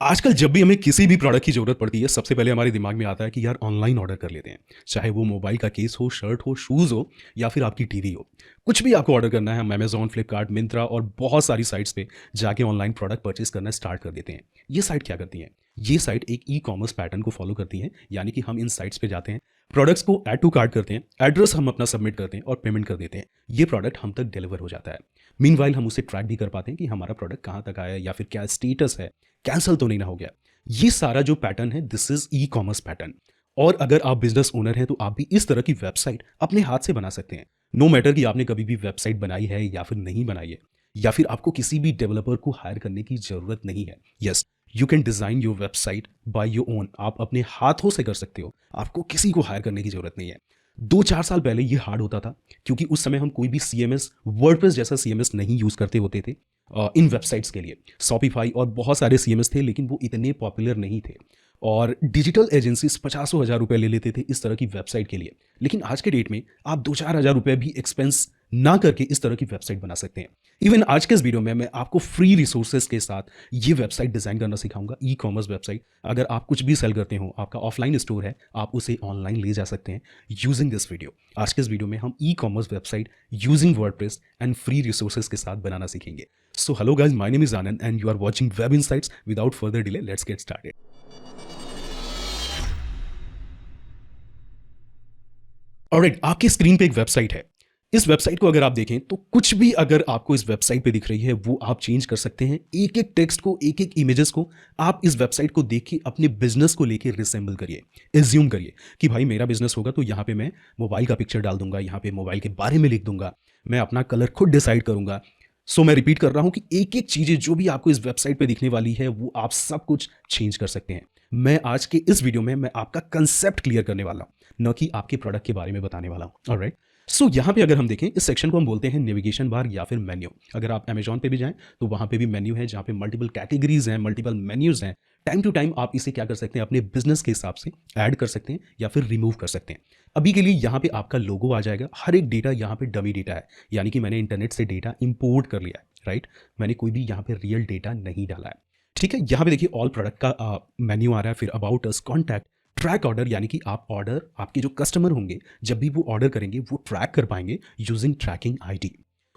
आजकल जब भी हमें किसी भी प्रोडक्ट की ज़रूरत पड़ती है, सबसे पहले हमारे दिमाग में आता है कि यार ऑनलाइन ऑर्डर कर लेते हैं। चाहे वो मोबाइल का केस हो, शर्ट हो, शूज़ हो या फिर आपकी टीवी हो। कुछ भी आपको ऑर्डर करना है, हम अमेज़न, फ्लिपकार्ट, मिंत्रा और बहुत सारी साइट्स पे जाके ऑनलाइन प्रोडक्ट परचेज़ करना स्टार्ट कर देते हैं। ये साइट क्या करती हैं? ये साइट एक ई-कॉमर्स पैटर्न को फॉलो करती हैं, यानी कि हम इन साइट्स पे जाते हैं, प्रोडक्ट्स को ऐड टू कार्ट करते हैं, एड्रेस हम अपना सबमिट करते हैं और पेमेंट कर देते हैं। ये प्रोडक्ट हम तक डिलीवर हो जाता है। मीनवाइल हम उसे ट्रैक भी कर पाते हैं कि हमारा प्रोडक्ट कहाँ तक आया है या फिर क्या स्टेटस है, कैंसल तो नहीं ना हो गया। ये सारा जो पैटर्न है, this is e commerce pattern. और अगर आप बिजनेस ओनर हैं तो आप भी इस तरह की वेबसाइट अपने हाथ से बना सकते हैं। नो मैटर कि आपने कभी भी वेबसाइट बनाई है या फिर नहीं बनाई है, या फिर आपको किसी भी डेवलपर को हायर करने की जरूरत नहीं है। Yes, you can design your website by your own. आप अपने हाथों से कर सकते हो, आपको किसी को हायर करने की जरूरत नहीं है। 2-4 साल पहले ये हार्ड होता था, क्योंकि उस समय हम कोई भी सीएमएस, वर्डप्रेस जैसा सीएमएस नहीं यूज करते होते थे इन वेबसाइट्स के लिए। शॉपिफाई और बहुत सारे सीएमएस थे, लेकिन वो इतने पॉपुलर नहीं थे। और डिजिटल एजेंसीज पचासों हज़ार रुपए ले लेते थे इस तरह की वेबसाइट के लिए। लेकिन आज के डेट में आप 2-4 हज़ार रुपए भी एक्सपेंस ना करके इस तरह की वेबसाइट बना सकते हैं। इवन आज के इस वीडियो में मैं आपको फ्री रिसोर्सेज के साथ ये वेबसाइट डिजाइन करना सिखाऊंगा, ई कॉमर्स वेबसाइट। अगर आप कुछ भी सेल करते हो, आपका ऑफलाइन स्टोर है, आप उसे ऑनलाइन ले जा सकते हैं यूजिंग दिस वीडियो। आज के इस वीडियो में हम e commerce website using WordPress and free resources के साथ बनाना सीखेंगे। So hello guys, my name is Anand and you are watching Web Insights. Without further delay, let's get started. Alright, आपकी screen पे एक वेबसाइट है। इस वेबसाइट को अगर आप देखें तो कुछ भी अगर आपको इस वेबसाइट पे दिख रही है वो आप चेंज कर सकते हैं। एक एक टेक्स्ट को, एक एक इमेजेस को आप इस वेबसाइट को देख के अपने बिजनेस को लेके रिसेंबल करिए, एज्यूम करिए कि भाई मेरा बिजनेस होगा तो यहाँ पे मैं मोबाइल का पिक्चर डाल दूंगा, यहाँ पे मोबाइल के बारे में लिख दूंगा, मैं अपना कलर खुद डिसाइड करूंगा। सो मैं रिपीट कर रहा हूं कि एक एक चीजें जो भी आपको इस वेबसाइट पे दिखने वाली है वो आप सब कुछ चेंज कर सकते हैं। मैं आज के इस वीडियो में मैं आपका कंसेप्ट क्लियर करने वाला हूं, न कि आपके प्रोडक्ट के बारे में बताने वाला हूं। ऑलराइट, सो यहाँ पे अगर हम देखें, इस सेक्शन को हम बोलते हैं नेविगेशन बार या फिर मेन्यू। अगर आप अमेजॉन पे भी जाएं तो वहां पे भी मेन्यू है, जहाँ पे मल्टीपल कैटेगरीज हैं, मल्टीपल मेन्यूज हैं। टाइम टू टाइम आप इसे क्या कर सकते हैं, अपने बिजनेस के हिसाब से ऐड कर सकते हैं या फिर रिमूव कर सकते हैं। अभी के लिए यहाँ पे आपका लोगो आ जाएगा। हर एक डेटा यहाँ पे डमी डेटा है, यानी कि मैंने इंटरनेट से डेटा इंपोर्ट कर लिया है। राइट, मैंने कोई भी यहाँ पे रियल डेटा नहीं डाला है। ठीक है, यहाँ पे देखिए ऑल प्रोडक्ट का मेन्यू आ रहा है, फिर about us, contact, track order, यानी कि आप ऑर्डर, आपके जो कस्टमर होंगे जब भी वो ऑर्डर करेंगे वो ट्रैक कर पाएंगे यूजिंग ट्रैकिंग आईडी।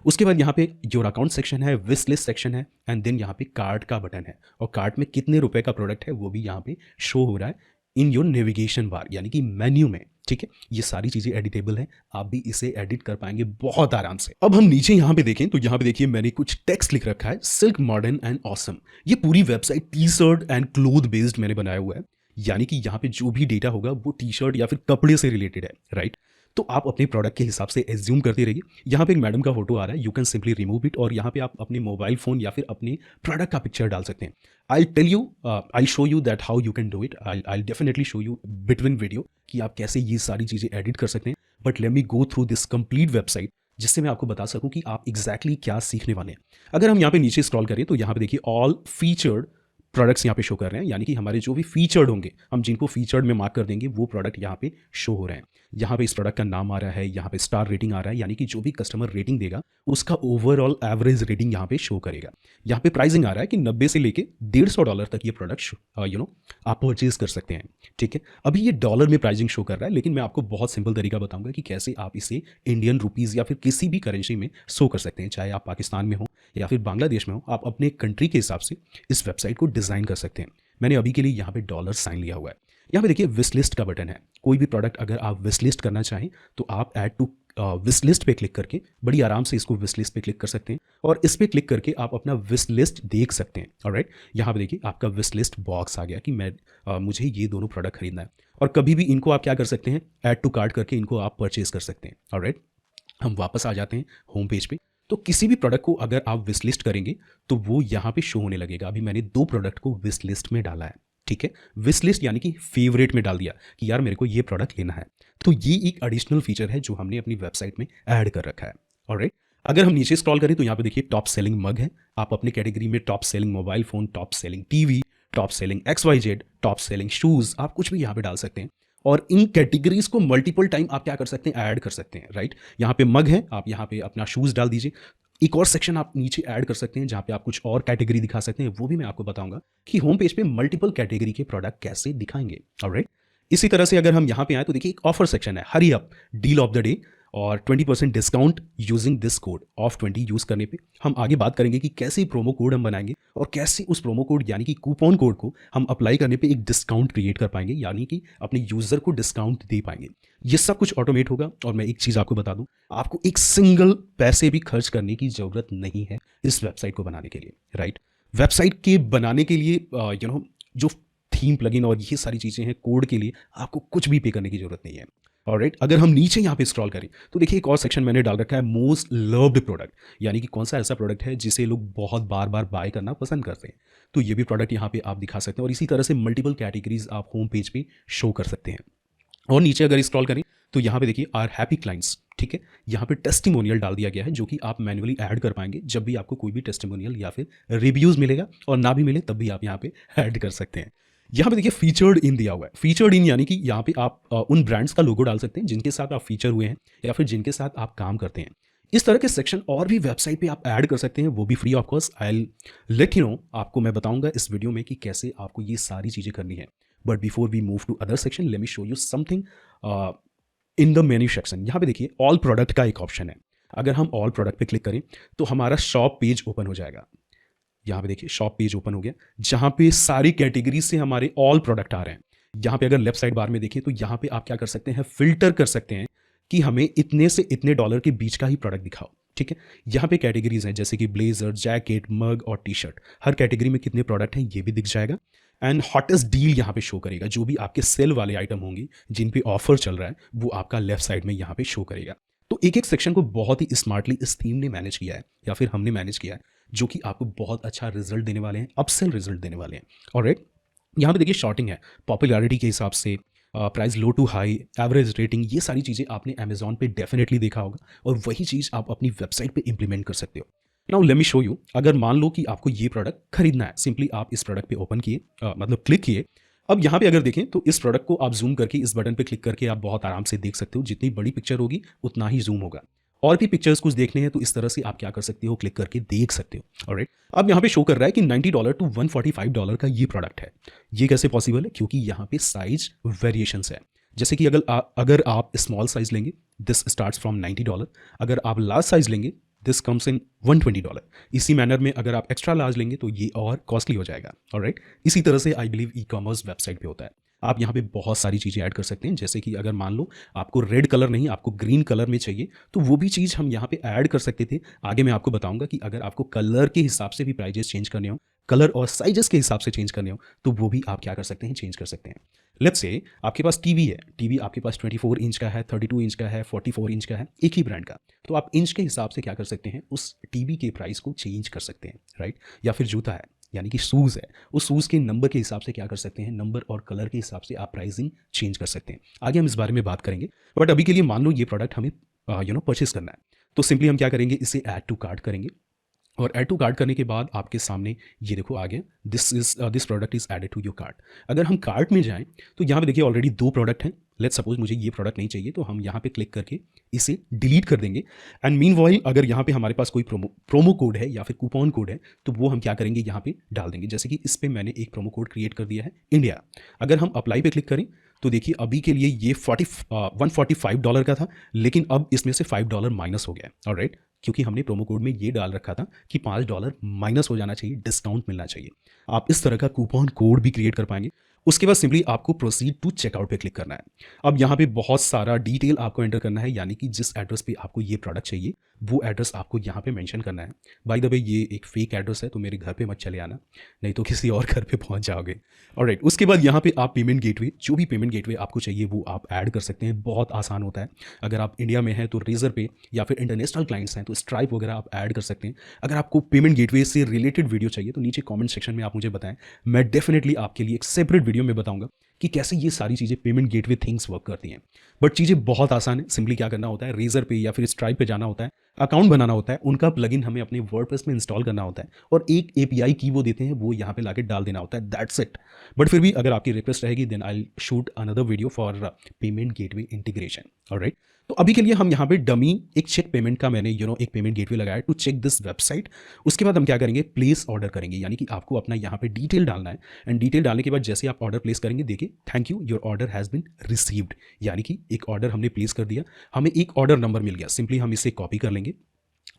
उसके बाद यहाँ पे योर अकाउंट सेक्शन है, विश लिस्ट सेक्शन है, एंड देन यहाँ पे कार्ट का बटन है, और कार्ट में कितने रुपए का प्रोडक्ट है वो भी यहाँ पे शो हो रहा है इन योर नेविगेशन बार, यानी कि मेन्यू में। ठीक है, ये सारी चीजें एडिटेबल हैं, आप भी इसे एडिट कर पाएंगे बहुत आराम से। अब हम नीचे यहाँ पे देखें तो यहाँ पे देखिए मैंने कुछ टेक्स्ट लिख रखा है, सिल्क, मॉडर्न एंड ऑसम। ये पूरी website T shirt and cloth based मैंने बनाया हुआ है, यानी कि यहाँ पे जो भी डेटा होगा वो टी शर्ट या फिर कपड़े से रिलेटेड है। राइट, तो आप अपने प्रोडक्ट के हिसाब से एज्यूम करते रहिए। यहाँ पे एक मैडम का फोटो आ रहा है, you can simply remove it, और यहाँ पे आप अपने मोबाइल फोन या फिर अपने प्रोडक्ट का पिक्चर डाल सकते हैं। I tell you, I show you that how you can do it. I definitely show you between video कि आप कैसे ये सारी चीज़ें एडिट कर सकते हैं। But let me go through this complete website, जिससे मैं आपको बता सकूं कि आप एग्जैक्टली क्या सीखने वाले हैं। अगर हम यहाँ पे नीचे स्क्रॉल करें तो यहाँ पे देखिए ऑल फीचर्ड प्रोडक्ट्स यहाँ पे शो कर रहे हैं, यानी कि हमारे जो भी फीचर्ड होंगे, हम जिनको फीचर्ड में मार्क कर देंगे वो प्रोडक्ट यहाँ पे शो हो रहे हैं। यहाँ पे इस प्रोडक्ट का नाम आ रहा है, यहाँ पे स्टार रेटिंग आ रहा है, यानी कि जो भी कस्टमर रेटिंग देगा उसका ओवरऑल एवरेज रेटिंग यहाँ पे शो करेगा। यहाँ पे प्राइसिंग आ रहा है कि 90 से लेके $150 तक ये प्रोडक्ट आप परचेज कर सकते हैं। ठीक है, अभी ये डॉलर में प्राइसिंग शो कर रहा है, लेकिन मैं आपको बहुत सिंपल तरीका बताऊंगा कि कैसे आप इसे इंडियन रुपीज़ या फिर किसी भी करेंसी में शो कर सकते हैं। चाहे आप पाकिस्तान में हो या फिर बांग्लादेश में हो, आप अपने कंट्री के हिसाब से इस वेबसाइट को डिज़ाइन कर सकते हैं। मैंने अभी के लिए यहाँ पे डॉलर साइन लिया हुआ है। यहाँ पे देखिए विश लिस्ट का बटन है। कोई भी प्रोडक्ट अगर आप विश लिस्ट करना चाहें तो आप ऐड टू विश लिस्ट पे क्लिक करके बड़ी आराम से इसको विश लिस्ट पे क्लिक कर सकते हैं, और इस पे क्लिक करके आप अपना विश लिस्ट देख सकते हैं। ऑलराइट, यहाँ पे देखिए आपका विश लिस्ट बॉक्स आ गया कि मुझे ये दोनों प्रोडक्ट खरीदना है, और कभी भी इनको आप क्या कर सकते हैं, ऐड टू कार्ट करके इनको आप परचेज कर सकते हैं। ऑलराइट, हम वापस आ जाते हैं होम पेज पे। तो किसी भी प्रोडक्ट को अगर आप विश लिस्ट करेंगे तो वो यहाँ पे शो होने लगेगा। अभी मैंने 2 प्रोडक्ट को विश लिस्ट में डाला है। ठीक है, विश लिस्ट यानी कि फेवरेट में डाल दिया कि यार मेरे को ये प्रोडक्ट लेना है। तो ये एक एडिशनल फीचर है जो हमने अपनी वेबसाइट में ऐड कर रखा है। ऑलराइट, अगर हम नीचे स्क्रॉल करें तो यहाँ पे देखिए टॉप सेलिंग मग है। आप अपने कैटेगरी में top selling mobile phone, top selling TV, top selling XYZ, top selling shoes, आप कुछ भी यहाँ पे डाल सकते हैं। और इन कैटेगरीज को मल्टीपल टाइम आप क्या कर सकते हैं, ऐड कर सकते हैं। राइट, यहाँ पे मग है, आप यहाँ पे अपना शूज डाल दीजिए। एक और सेक्शन आप नीचे ऐड कर सकते हैं जहाँ पे आप कुछ और कैटेगरी दिखा सकते हैं, वो भी मैं आपको बताऊंगा कि होम पेज पे मल्टीपल कैटेगरी के प्रोडक्ट कैसे दिखाएंगे। ऑलराइट, इसी तरह से अगर हम यहाँ पे आए तो देखिए एक ऑफर सेक्शन है, hurry up deal of the day और 20% discount using this code of 20 use करने पे। हम आगे बात करेंगे कि कैसे प्रोमो कोड हम बनाएंगे और कैसे उस प्रोमो कोड यानी कि कूपन कोड को हम अप्लाई करने पे एक डिस्काउंट क्रिएट कर पाएंगे, यानी कि अपने यूजर को डिस्काउंट दे पाएंगे। ये सब कुछ ऑटोमेट होगा। और मैं एक चीज़ आपको बता दूं, आपको एक सिंगल पैसे भी खर्च करने की ज़रूरत नहीं है इस वेबसाइट को बनाने के लिए। राइट, वेबसाइट के बनाने के लिए जो थीम प्लगइन और ये सारी चीज़ें हैं, कोड के लिए आपको कुछ भी पे करने की ज़रूरत नहीं है। ऑलराइट, अगर हम नीचे यहाँ पे स्क्रॉल करें तो देखिए एक और सेक्शन मैंने डाल रखा है, मोस्ट लव्ड प्रोडक्ट, यानी कि कौन सा ऐसा प्रोडक्ट है जिसे लोग बहुत बार बार बाय करना पसंद करते हैं। तो ये भी प्रोडक्ट यहाँ पे आप दिखा सकते हैं और इसी तरह से मल्टीपल कैटेगरीज आप होम पेज पे शो कर सकते हैं। और नीचे अगर स्क्रॉल करें तो यहाँ पे देखिए आर हैप्पी क्लाइंट्स, ठीक है, यहाँ पे टेस्टिमोनियल डाल दिया गया है जो कि आप मैन्युअली ऐड कर पाएंगे जब भी आपको कोई भी टेस्टिमोनियल या फिर रिव्यूज़ मिलेगा, और ना भी मिले तब भी आप यहाँ पे ऐड कर सकते हैं। यहाँ पे देखिए फीचर्ड इन दिया हुआ है। फीचर्ड इन यानी कि यहाँ पे आप उन ब्रांड्स का लोगो डाल सकते हैं जिनके साथ आप फीचर हुए हैं या फिर जिनके साथ आप काम करते हैं। इस तरह के सेक्शन और भी वेबसाइट पे आप ऐड कर सकते हैं, वो भी free of cost. I let you know, आपको मैं बताऊंगा इस वीडियो में कि कैसे आपको ये सारी चीज़ें करनी है। But before we move to other section, let me show you something in the menu section. यहाँ पे देखिए ऑल प्रोडक्ट का एक ऑप्शन है। अगर हम ऑल प्रोडक्ट पे क्लिक करें तो हमारा शॉप पेज ओपन हो जाएगा। यहाँ पे देखिए शॉप पेज ओपन हो गया जहाँ पे सारी कैटेगरी से हमारे ऑल प्रोडक्ट आ रहे हैं। यहाँ पे अगर लेफ्ट साइड बार में देखें तो यहाँ पे आप क्या कर सकते हैं, फिल्टर कर सकते हैं कि हमें इतने से इतने डॉलर के बीच का ही प्रोडक्ट दिखाओ। ठीक है, यहाँ पे कैटेगरीज हैं जैसे कि ब्लेजर, जैकेट, मग और टी शर्ट। हर कैटेगरी में कितने प्रोडक्ट हैं ये भी दिख जाएगा। एंड हॉटेस्ट डील यहाँ पे शो करेगा, जो भी आपके सेल वाले आइटम होंगे जिन पे ऑफर चल रहा है वो आपका लेफ्ट साइड में यहाँ पे शो करेगा। तो एक एक सेक्शन को बहुत ही स्मार्टली इस थीम ने मैनेज किया है या फिर हमने मैनेज किया है, जो कि आपको बहुत अच्छा रिजल्ट देने वाले हैं, अपसेल रिजल्ट देने वाले हैं। ऑलराइट, यहाँ पे देखिए शॉर्टिंग है, पॉपुलैरिटी के हिसाब से, price low to high, average rating, ये सारी चीज़ें आपने अमेजॉन पे डेफिनेटली देखा होगा और वही चीज़ आप अपनी वेबसाइट पे इंप्लीमेंट कर सकते हो। Now let me show you. अगर मान लो कि आपको ये प्रोडक्ट खरीदना है, सिंपली आप इस प्रोडक्ट पे ओपन किए, मतलब क्लिक किए। अब यहाँ पे अगर देखें तो इस प्रोडक्ट को आप जूम करके इस बटन पे क्लिक करके आप बहुत आराम से देख सकते हो। जितनी बड़ी पिक्चर होगी उतना ही जूम होगा। और भी पिक्चर्स कुछ देखने हैं तो इस तरह से आप क्या कर सकते हो, क्लिक करके देख सकते हो। ऑलराइट, अब यहाँ पे शो कर रहा है कि $90 टू $145 का ये प्रोडक्ट है। ये कैसे पॉसिबल है? क्योंकि यहाँ पे साइज वेरिएशंस है। जैसे कि अगर आप स्मॉल साइज लेंगे, दिस स्टार्ट्स फ्रॉम $90। अगर आप लार्ज साइज लेंगे, दिस कम्स इन $120। इसी मैनर में अगर आप एक्स्ट्रा लार्ज लेंगे तो ये और कॉस्टली हो जाएगा। ऑलराइट, इसी तरह से I believe e commerce website पे होता है। आप यहाँ पे बहुत सारी चीज़ें ऐड कर सकते हैं, जैसे कि अगर मान लो आपको रेड कलर नहीं, आपको ग्रीन कलर में चाहिए तो वो भी चीज़ हम यहाँ पे ऐड कर सकते थे। आगे मैं आपको बताऊंगा कि अगर आपको कलर के हिसाब से भी प्राइजेस चेंज करने हो, कलर और साइजेस के हिसाब से चेंज करने हो, तो वो भी आप क्या कर सकते हैं, चेंज कर सकते हैं। लेट्स से आपके पास टीवी है, टीवी आपके पास 24 इंच का है, 32 इंच का है, 44 इंच का है, एक ही ब्रांड का। तो आप इंच के हिसाब से क्या कर सकते हैं, उस टीवी के प्राइस को चेंज कर सकते हैं। राइट, या फिर जूता है यानी कि शूज़ है, उस शूज़ के नंबर के हिसाब से क्या कर सकते हैं, नंबर और कलर के हिसाब से आप प्राइसिंग चेंज कर सकते हैं। आगे हम इस बारे में बात करेंगे, बट अभी के लिए मान लो ये प्रोडक्ट हमें परचेस करना है, तो सिंपली हम क्या करेंगे, इसे ऐड टू कार्ट करेंगे। और ऐड टू कार्ट करने के बाद आपके सामने ये देखो आ गया, this product is added to your cart. अगर हम कार्ट में जाएं तो यहाँ पे देखिए ऑलरेडी 2 प्रोडक्ट हैं। लेट्स सपोज मुझे ये प्रोडक्ट नहीं चाहिए तो हम यहाँ पे क्लिक करके इसे डिलीट कर देंगे। एंड मीनवाइल अगर यहाँ पे हमारे पास कोई प्रोमो कोड है या फिर कूपन कोड है तो वो हम क्या करेंगे, यहाँ पे डाल देंगे। जैसे कि इस पर मैंने एक प्रोमो कोड क्रिएट कर दिया है, इंडिया। अगर हम अप्लाई पे क्लिक करें तो देखिए अभी के लिए ये $145 का था, लेकिन अब इसमें से $5 माइनस हो गया। ऑलराइट, क्योंकि हमने प्रोमो कोड में ये डाल रखा था कि $5 माइनस हो जाना चाहिए, डिस्काउंट मिलना चाहिए। आप इस तरह का कूपन कोड भी क्रिएट कर पाएंगे। उसके बाद सिंपली आपको प्रोसीड टू चेकआउट पे क्लिक करना है। अब यहाँ पे बहुत सारा डिटेल आपको एंटर करना है, यानी कि जिस एड्रेस पे आपको ये प्रोडक्ट चाहिए वो एड्रेस आपको यहाँ पे मेंशन करना है। बाय द वे ये एक फेक एड्रेस है तो मेरे घर पे मत चले आना, नहीं तो किसी और घर पे पहुँच जाओगे। ऑलराइट, उसके बाद यहाँ पे आप पेमेंट गेटवे, जो भी पेमेंट गेटवे आपको चाहिए वो आप ऐड कर सकते हैं। बहुत आसान होता है। अगर आप इंडिया में हैं तो रेजर पे, या फिर इंटरनेशनल क्लाइंट्स हैं तो स्ट्राइप वगैरह आप ऐड कर सकते हैं। अगर आपको पेमेंट गेटवे से रिलेटेड वीडियो चाहिए तो नीचे कॉमेंट सेक्शन में आप मुझे बताएं, मैं डेफिनेटली आपके लिए एक सेपरेट वीडियो में बताऊंगा कि कैसे ये सारी चीज़ें पेमेंट गेटवे थिंग्स वर्क करती हैं। बट चीज़ें बहुत आसान है। सिंपली क्या करना होता है, रेजर पे या फिर स्ट्राइप पे जाना होता है, अकाउंट बनाना होता है, उनका प्लगइन हमें अपने वर्डप्रेस में इंस्टॉल करना होता है और एक एपीआई की वो देते हैं, वो यहाँ पे लाके डाल देना होता है। That's it. बट फिर भी अगर आपकी रिक्वेस्ट रहेगी then I shoot another video for payment gateway integration. Alright, तो अभी के लिए हम यहाँ पे डमी एक चेक पेमेंट का मैंने एक पेमेंट गेटवे लगाया टू चेक दिस वेबसाइट। उसके बाद हम क्या करेंगे, प्लेस ऑर्डर करेंगे, यानी कि आपको अपना यहाँ पे डिटेल डालना है। एंड डिटेल डालने के बाद जैसे आप ऑर्डर प्लेस करेंगे, देखिए thank you your order has been received, यानी कि एक ऑर्डर हमने प्लेस कर दिया, हमें एक ऑर्डर नंबर मिल गया। सिंपली हम इसे कॉपी कर लेंगे।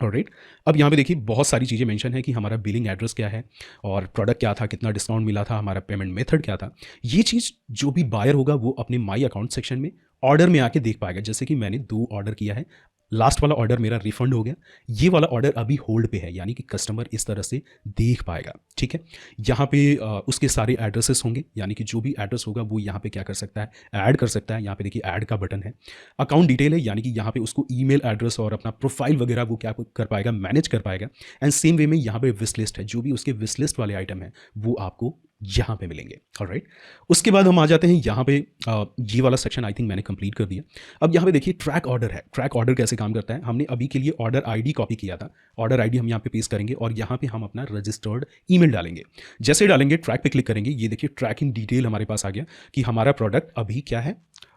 ऑलराइट, अब यहाँ पे देखिए बहुत सारी चीज़ें मेंशन है कि हमारा बिलिंग एड्रेस क्या है और प्रोडक्ट क्या था, कितना डिस्काउंट मिला था, हमारा पेमेंट मेथड क्या था। ये चीज़ जो भी बायर होगा वो अपने माई अकाउंट सेक्शन में ऑर्डर में आके देख पाएगा। जैसे कि मैंने 2 ऑर्डर किया है, लास्ट वाला ऑर्डर मेरा रिफंड हो गया, ये वाला ऑर्डर अभी होल्ड पे है, यानी कि कस्टमर इस तरह से देख पाएगा। ठीक है, यहाँ पे उसके सारे एड्रेसेस होंगे, यानी कि जो भी एड्रेस होगा वो यहाँ पे क्या कर सकता है, ऐड कर सकता है। यहाँ पे देखिए ऐड का बटन है। अकाउंट डिटेल है, यानी कि यहाँ पे उसको ईमेल एड्रेस और अपना प्रोफाइल वगैरह वो क्या कर पाएगा, मैनेज कर पाएगा। एंड सेम वे में यहाँ पे विश लिस्ट है, जो भी उसके विश लिस्ट वाले आइटम है वो आपको यहाँ पे मिलेंगे। ऑलराइट, उसके बाद हम आ जाते हैं यहाँ पे, ये वाला सेक्शन आई थिंक मैंने कंप्लीट कर दिया। अब यहाँ पे देखिए ट्रैक ऑर्डर है। ट्रैक ऑर्डर कैसे काम करता है, हमने अभी के लिए ऑर्डर आईडी कॉपी किया था, ऑर्डर आईडी हम यहाँ पे पेस्ट करेंगे और यहाँ पे हम अपना रजिस्टर्ड ईमेल डालेंगे। जैसे डालेंगे ट्रैक पे क्लिक करेंगे, ये देखिए ट्रैकिंग डिटेल हमारे पास आ गया कि हमारा प्रोडक्ट अभी क्या है,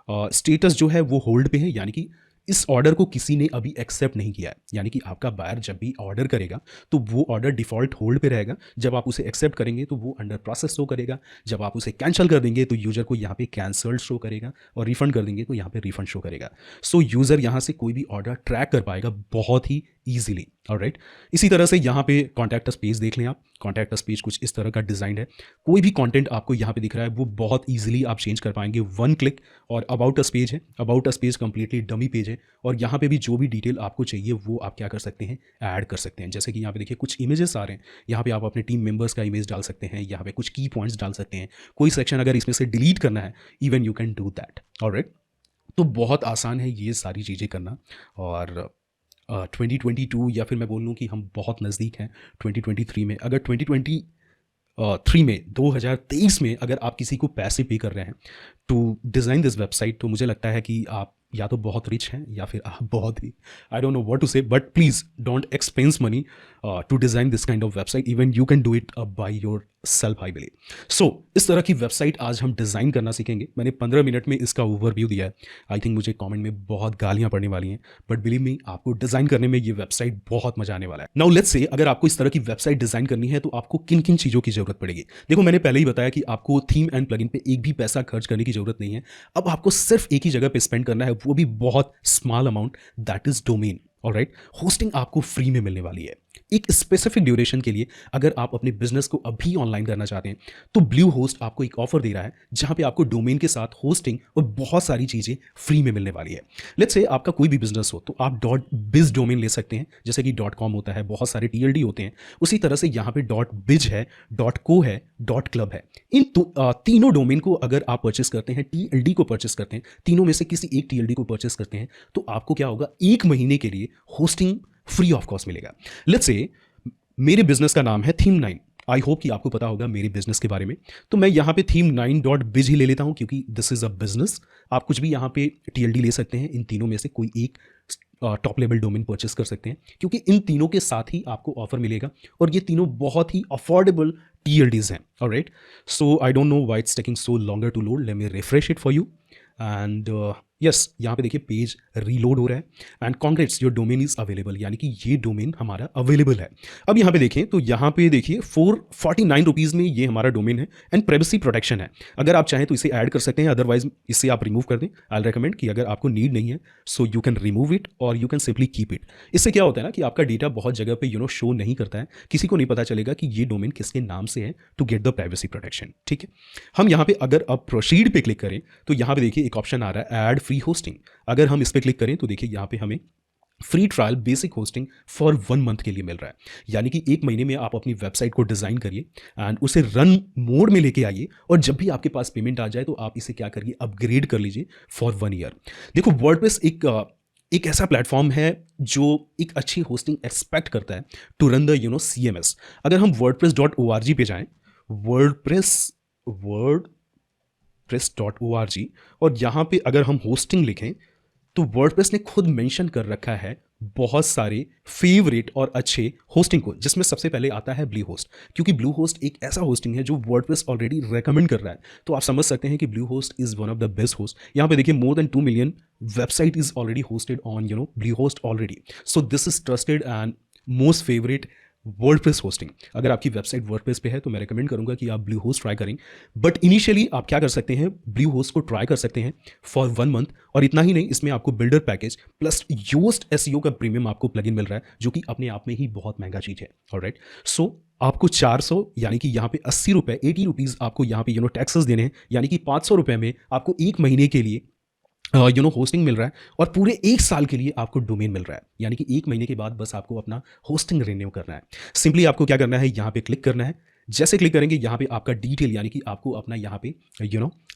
स्टेटस जो है वो होल्ड पे है, यानी कि इस ऑर्डर को किसी ने अभी एक्सेप्ट नहीं किया है। यानी कि आपका बायर जब भी ऑर्डर करेगा तो वो ऑर्डर डिफ़ॉल्ट होल्ड पे रहेगा, जब आप उसे एक्सेप्ट करेंगे तो वो अंडर प्रोसेस शो करेगा, जब आप उसे कैंसिल कर देंगे तो यूज़र को यहाँ पे कैंसल्ड शो करेगा और रिफंड कर देंगे तो यहाँ पे रिफंड शो करेगा। सो यूज़र यहाँ से कोई भी ऑर्डर ट्रैक कर पाएगा बहुत ही ईजिली। ऑलराइट, इसी तरह से यहाँ पे कॉन्टैक्ट अस पेज देख लें आप। कॉन्टैक्ट अस पेज कुछ इस तरह का डिज़ाइन है। कोई भी कंटेंट आपको यहाँ पे दिख रहा है वो बहुत ईजिली आप चेंज कर पाएंगे, 1 क्लिक। और अबाउट अस पेज है, about us page completely dummy page है और यहाँ पे भी जो भी डिटेल आपको चाहिए वो आप क्या कर सकते हैं, ऐड कर सकते हैं। जैसे कि यहाँ पे देखिए कुछ इमेजेस आ रहे हैं, यहाँ पे आप अपने टीम मेंबर्स का इमेज डाल सकते हैं, यहाँ पे कुछ की पॉइंट्स डाल सकते हैं। कोई सेक्शन अगर इसमें से डिलीट करना है, even you can do that. Alright, तो बहुत आसान है ये सारी चीज़ें करना। और 2022 या फिर मैं बोल लूँ कि हम बहुत नज़दीक हैं 2023 में। अगर 2023 में 2023 में अगर आप किसी को पैसे पे कर रहे हैं टू डिज़ाइन दिस वेबसाइट, तो मुझे लगता है कि आप या तो बहुत रिच हैं या फिर आप बहुत ही, I don't know what to say, but please don't expense money to design this kind of website. Even you can do it by your self, I believe. So इस तरह की वेबसाइट आज हम डिज़ाइन करना सीखेंगे। मैंने 15 मिनट में इसका ओवरव्यू दिया है। आई थिंक मुझे कमेंट में बहुत गालियां पड़ने वाली हैं, बट बिलीव मी आपको डिज़ाइन करने में ये वेबसाइट बहुत मजा आने वाला है। नाउ लेट्स से अगर आपको इस तरह की वेबसाइट डिज़ाइन करनी है तो आपको किन किन चीज़ों की ज़रूरत पड़ेगी। देखो मैंने पहले ही बताया कि आपको थीम एंड प्लगइन पे एक भी पैसा खर्च करने की ज़रूरत नहीं है। अब आपको सिर्फ एक ही जगह पे स्पेंड करना है, वो भी बहुत small amount, that is domain. Alright, hosting आपको फ्री में मिलने वाली है एक स्पेसिफिक ड्यूरेशन के लिए। अगर आप अपने बिजनेस को अभी ऑनलाइन करना चाहते हैं तो ब्लू होस्ट आपको एक ऑफर दे रहा है जहां पे आपको डोमेन के साथ होस्टिंग और बहुत सारी चीजें फ्री में मिलने वाली है। लेट्स से आपका कोई भी बिजनेस हो तो आप .biz डोमेन ले सकते हैं, जैसे कि .com होता है, बहुत सारे TLD होते हैं। उसी तरह से यहाँ पे .biz है, .co है, .club है। इन तीनों डोमेन को अगर आप परचेस करते हैं, TLD को परचेस करते हैं, तीनों में से किसी एक TLD को परचेस करते हैं, तो आपको क्या होगा, 1 महीने के लिए होस्टिंग फ्री ऑफ कॉस्ट मिलेगा। लेट्स से मेरे बिजनेस का नाम है Theme9। आई होप कि आपको पता होगा मेरे बिजनेस के बारे में। तो मैं यहाँ पे theme9.biz ही ले लेता हूँ क्योंकि दिस इज अ बिजनेस। आप कुछ भी यहाँ पे TLD ले सकते हैं, इन तीनों में से कोई एक टॉप लेवल डोमेन परचेस कर सकते हैं क्योंकि इन तीनों के साथ ही आपको ऑफर मिलेगा और ये तीनों बहुत ही अफोर्डेबल TLDs हैं। Alright, so I don't know why it's taking so longer to load, let me refresh it for you. And yes, यहाँ पे देखिए पेज रीलोड हो रहा है and congrats your domain is available, यानी कि ये डोमेन हमारा अवेलेबल है। अब यहाँ पे देखें तो यहाँ पे देखिए 449 रुपीज़ में ये हमारा डोमेन है एंड प्राइवेसी प्रोटेक्शन है। अगर आप चाहें तो इसे ऐड कर सकते हैं, अदरवाइज इसे आप रिमूव कर दें। आई रेकमेंड कि अगर आपको नीड नहीं है so you can remove it और you can simply keep it. इससे क्या होता है ना कि आपका डेटा बहुत जगह पे शो नहीं करता है, किसी को नहीं पता चलेगा कि ये डोमेन किसके नाम से है, to get the privacy protection. ठीक है, हम यहाँ पे अगर अब प्रोसीड पे क्लिक करें तो यहाँ पे देखिए एक ऑप्शन आ रहा है ऐड फ्री होस्टिंग। अगर हम इस पर क्लिक करें तो देखिए यहाँ पे हमें free trial basic hosting for 1 month के लिए मिल रहा है, यानी कि 1 महीने में आप अपनी वेबसाइट को डिज़ाइन करिए एंड उसे रन मोड में लेके आइए और जब भी आपके पास पेमेंट आ जाए तो आप इसे क्या करिए, अपग्रेड कर लीजिए फॉर 1 ईयर। देखो वर्डप्रेस एक ऐसा प्लेटफॉर्म है जो एक अच्छी होस्टिंग एक्सपेक्ट करता है टू रन द CMS। अगर हम wordpress.org पे जाएं, wordpress.org, और यहाँ पे अगर हम होस्टिंग लिखें तो वर्डप्रेस ने खुद मेंशन कर रखा है बहुत सारे फेवरेट और अच्छे होस्टिंग को, जिसमें सबसे पहले आता है ब्लू होस्ट, क्योंकि ब्लू होस्ट एक ऐसा होस्टिंग है जो वर्डप्रेस ऑलरेडी रेकमेंड कर रहा है। तो आप समझ सकते हैं कि blue host is one of the best host. यहाँ पे देखिए more than 2 million website is already hosted on blue host already. So this is trusted and most favourite WordPress hosting. अगर आपकी वेबसाइट वर्डप्रेस पे है तो मैं रेकमेंड करूंगा कि आप ब्लू होस्ट ट्राई करें। बट इनिशियली आप क्या कर सकते हैं, ब्लू होस्ट को ट्राई कर सकते हैं फॉर 1 मंथ। और इतना ही नहीं, इसमें आपको builder package plus Yoast SEO का प्रीमियम आपको प्लगइन मिल रहा है, जो कि अपने आप में ही बहुत महंगा चीज़ है। ऑलराइट, सो आपको 400 यानी कि यहाँ पे 80 रुपये 80 रुपीज़ आपको यहाँ पे टैक्सेस देने हैं, यानी कि 500 रुपये में आपको 1 महीने के लिए होस्टिंग मिल रहा है, और पूरे 1 साल के लिए आपको डोमेन मिल रहा है। यानी कि 1 महीने के बाद बस आपको अपना होस्टिंग रिन्यू करना है। सिंपली आपको क्या करना है, यहाँ पे क्लिक करना है। जैसे क्लिक करेंगे यहाँ पे आपका डिटेल, यानी कि आपको अपना यहाँ पे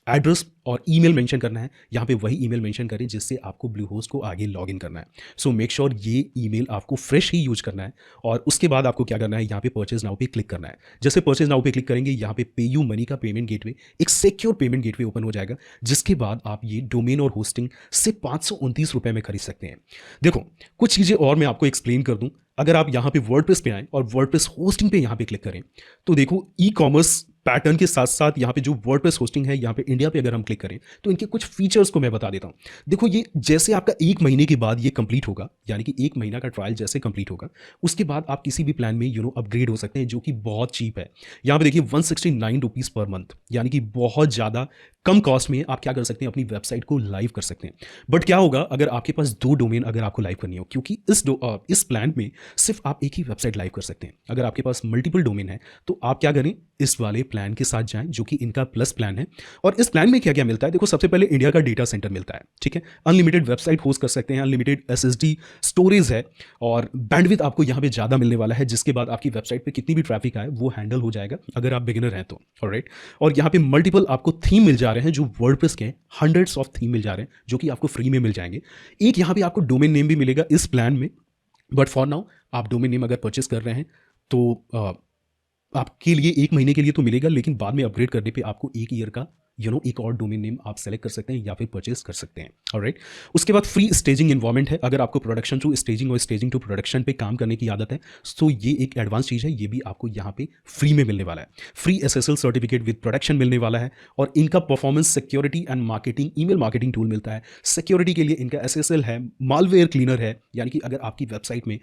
एड्रेस और ईमेल मेंशन करना है। यहाँ पे वही ईमेल मेंशन करें जिससे आपको ब्लू होस्ट को आगे लॉगिन करना है। सो मेक श्योर ये ईमेल आपको फ्रेश ही यूज करना है। और उसके बाद आपको क्या करना है, यहाँ पे परचेज नाउ पे क्लिक करना है। जैसे परचेज नाउ पे क्लिक करेंगे, यहाँ पे पे यू मनी का पेमेंट गेटवे, एक सिक्योर पेमेंट गेटवे ओपन हो जाएगा, जिसके बाद आप ये डोमेन और होस्टिंग सिर्फ 529 रुपये में खरीद सकते हैं। देखो कुछ चीज़ें और मैं आपको एक्सप्लेन कर दूं। अगर आप यहाँ पे वर्डप्रेस पे आएँ और वर्डप्रेस होस्टिंग पे यहाँ पे क्लिक करें, तो देखो ई कॉमर्स पैटर्न के साथ साथ यहाँ पे जो वर्डप्रेस होस्टिंग है, यहाँ पे इंडिया पे अगर हम क्लिक करें तो इनके कुछ फीचर्स को मैं बता देता हूँ। देखो ये जैसे आपका 1 महीने के बाद ये कंप्लीट होगा, यानी कि 1 महीना का ट्रायल जैसे कंप्लीट होगा, उसके बाद आप किसी भी प्लान में अपग्रेड हो सकते हैं, जो कि बहुत चीप है। यहाँ पे देखिए 169 रुपीज़ पर मंथ, यानी कि बहुत ज़्यादा कम कॉस्ट में आप क्या कर सकते हैं, अपनी वेबसाइट को लाइव कर सकते हैं। बट क्या होगा अगर आपके पास 2 डोमेन अगर आपको लाइव करनी हो, क्योंकि इस प्लान में सिर्फ आप एक ही वेबसाइट लाइव कर सकते हैं। अगर आपके पास मल्टीपल डोमेन है तो आप क्या करें, इस वाले प्लान के साथ जाएं, जो कि इनका प्लस प्लान है। और इस प्लान में क्या क्या मिलता है, देखो सबसे पहले इंडिया का डेटा सेंटर मिलता है, ठीक है, अनलिमिटेड वेबसाइट होस्ट कर सकते हैं, अनलिमिटेड एसएसडी स्टोरेज है, और बैंडविड्थ आपको यहाँ पे ज़्यादा मिलने वाला है, जिसके बाद आपकी वेबसाइट पे कितनी भी ट्रैफिक आए वो हैंडल हो जाएगा अगर आप बिगिनर हैं तो। ऑलराइट, और यहाँ पे मल्टीपल आपको थीम मिल जा रहे हैं, जो वर्डप्रेस के हंड्रेड्स ऑफ थीम मिल जा रहे हैं, जो कि आपको फ्री में मिल जाएंगे। एक यहाँ पे आपको डोमेन नेम भी मिलेगा इस प्लान में, बट फॉर नाउ आप डोमेन नेम अगर परचेस कर रहे हैं तो आपके लिए 1 महीने के लिए तो मिलेगा, लेकिन बाद में अपग्रेड करने पे आपको 1 ईयर का एक और डोमेन नेम आप सेलेक्ट कर सकते हैं या फिर परचेस कर सकते हैं। ऑलराइट, उसके बाद फ्री स्टेजिंग इन्वायरमेंट है। अगर आपको प्रोडक्शन टू स्टेजिंग और स्टेजिंग टू प्रोडक्शन पे काम करने की आदत है तो ये एक एडवांस चीज़ है, ये भी आपको यहाँ पे फ्री में मिलने वाला है। Free SSL certificate with production मिलने वाला है, और इनका performance security and marketing email marketing tool मिलता है। सिक्योरिटी के लिए इनका SSL है, मालवेयर क्लीनर है, यानी कि अगर आपकी वेबसाइट में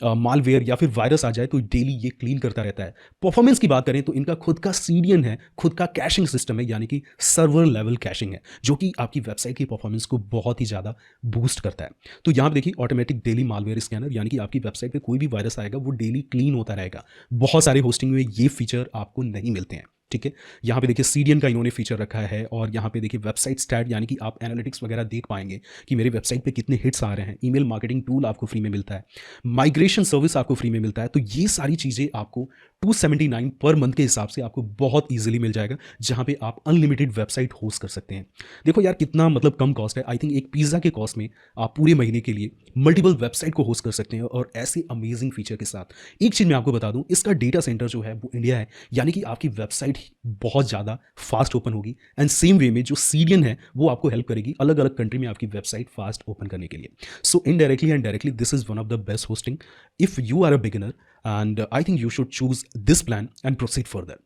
मालवेयर या फिर वायरस आ जाए तो डेली ये क्लीन करता रहता है। परफॉर्मेंस की बात करें तो इनका खुद का CDN है, खुद का कैशिंग सिस्टम है, यानी कि सर्वर लेवल कैशिंग है, जो कि आपकी वेबसाइट की परफॉर्मेंस को बहुत ही ज़्यादा बूस्ट करता है। तो यहाँ पे देखिए ऑटोमेटिक डेली मालवेयर स्कैनर, यानी कि आपकी वेबसाइट पे कोई भी वायरस आएगा वो डेली क्लीन होता रहेगा। बहुत सारे होस्टिंग में ये फीचर आपको नहीं मिलते हैं, ठीक है। यहाँ पे देखिए CDN का इन्होंने फीचर रखा है, और यहाँ पे देखिए वेबसाइट स्टैट, यानी कि आप एनालिटिक्स वगैरह देख पाएंगे कि मेरी वेबसाइट पे कितने हिट्स आ रहे हैं। ईमेल मार्केटिंग टूल आपको फ्री में मिलता है, माइग्रेशन सर्विस आपको फ्री में मिलता है। तो ये सारी चीज़ें आपको 279 पर मंथ के हिसाब से आपको बहुत ईजिली मिल जाएगा, जहाँ पे आप अनलिमिटेड वेबसाइट होस्ट कर सकते हैं। देखो यार कितना किम कॉस्ट है। आई थिंक एक पिज़्ज़ा के कॉस्ट में आप पूरे महीने के लिए मल्टीपल वेबसाइट को होस्ट कर सकते हैं, और ऐसे अमेजिंग फीचर के साथ। एक चीज़ मैं आपको बता दूँ, इसका डेटा सेंटर जो है वो इंडिया है, यानी कि आपकी वेबसाइट बहुत ज़्यादा फास्ट ओपन होगी। एंड सेम वे में जो CDN है वो आपको हेल्प करेगी अलग अलग कंट्री में आपकी वेबसाइट फास्ट ओपन करने के लिए। So indirectly and directly this is one of the best hosting if you are a beginner, and I think you should choose this plan and proceed further.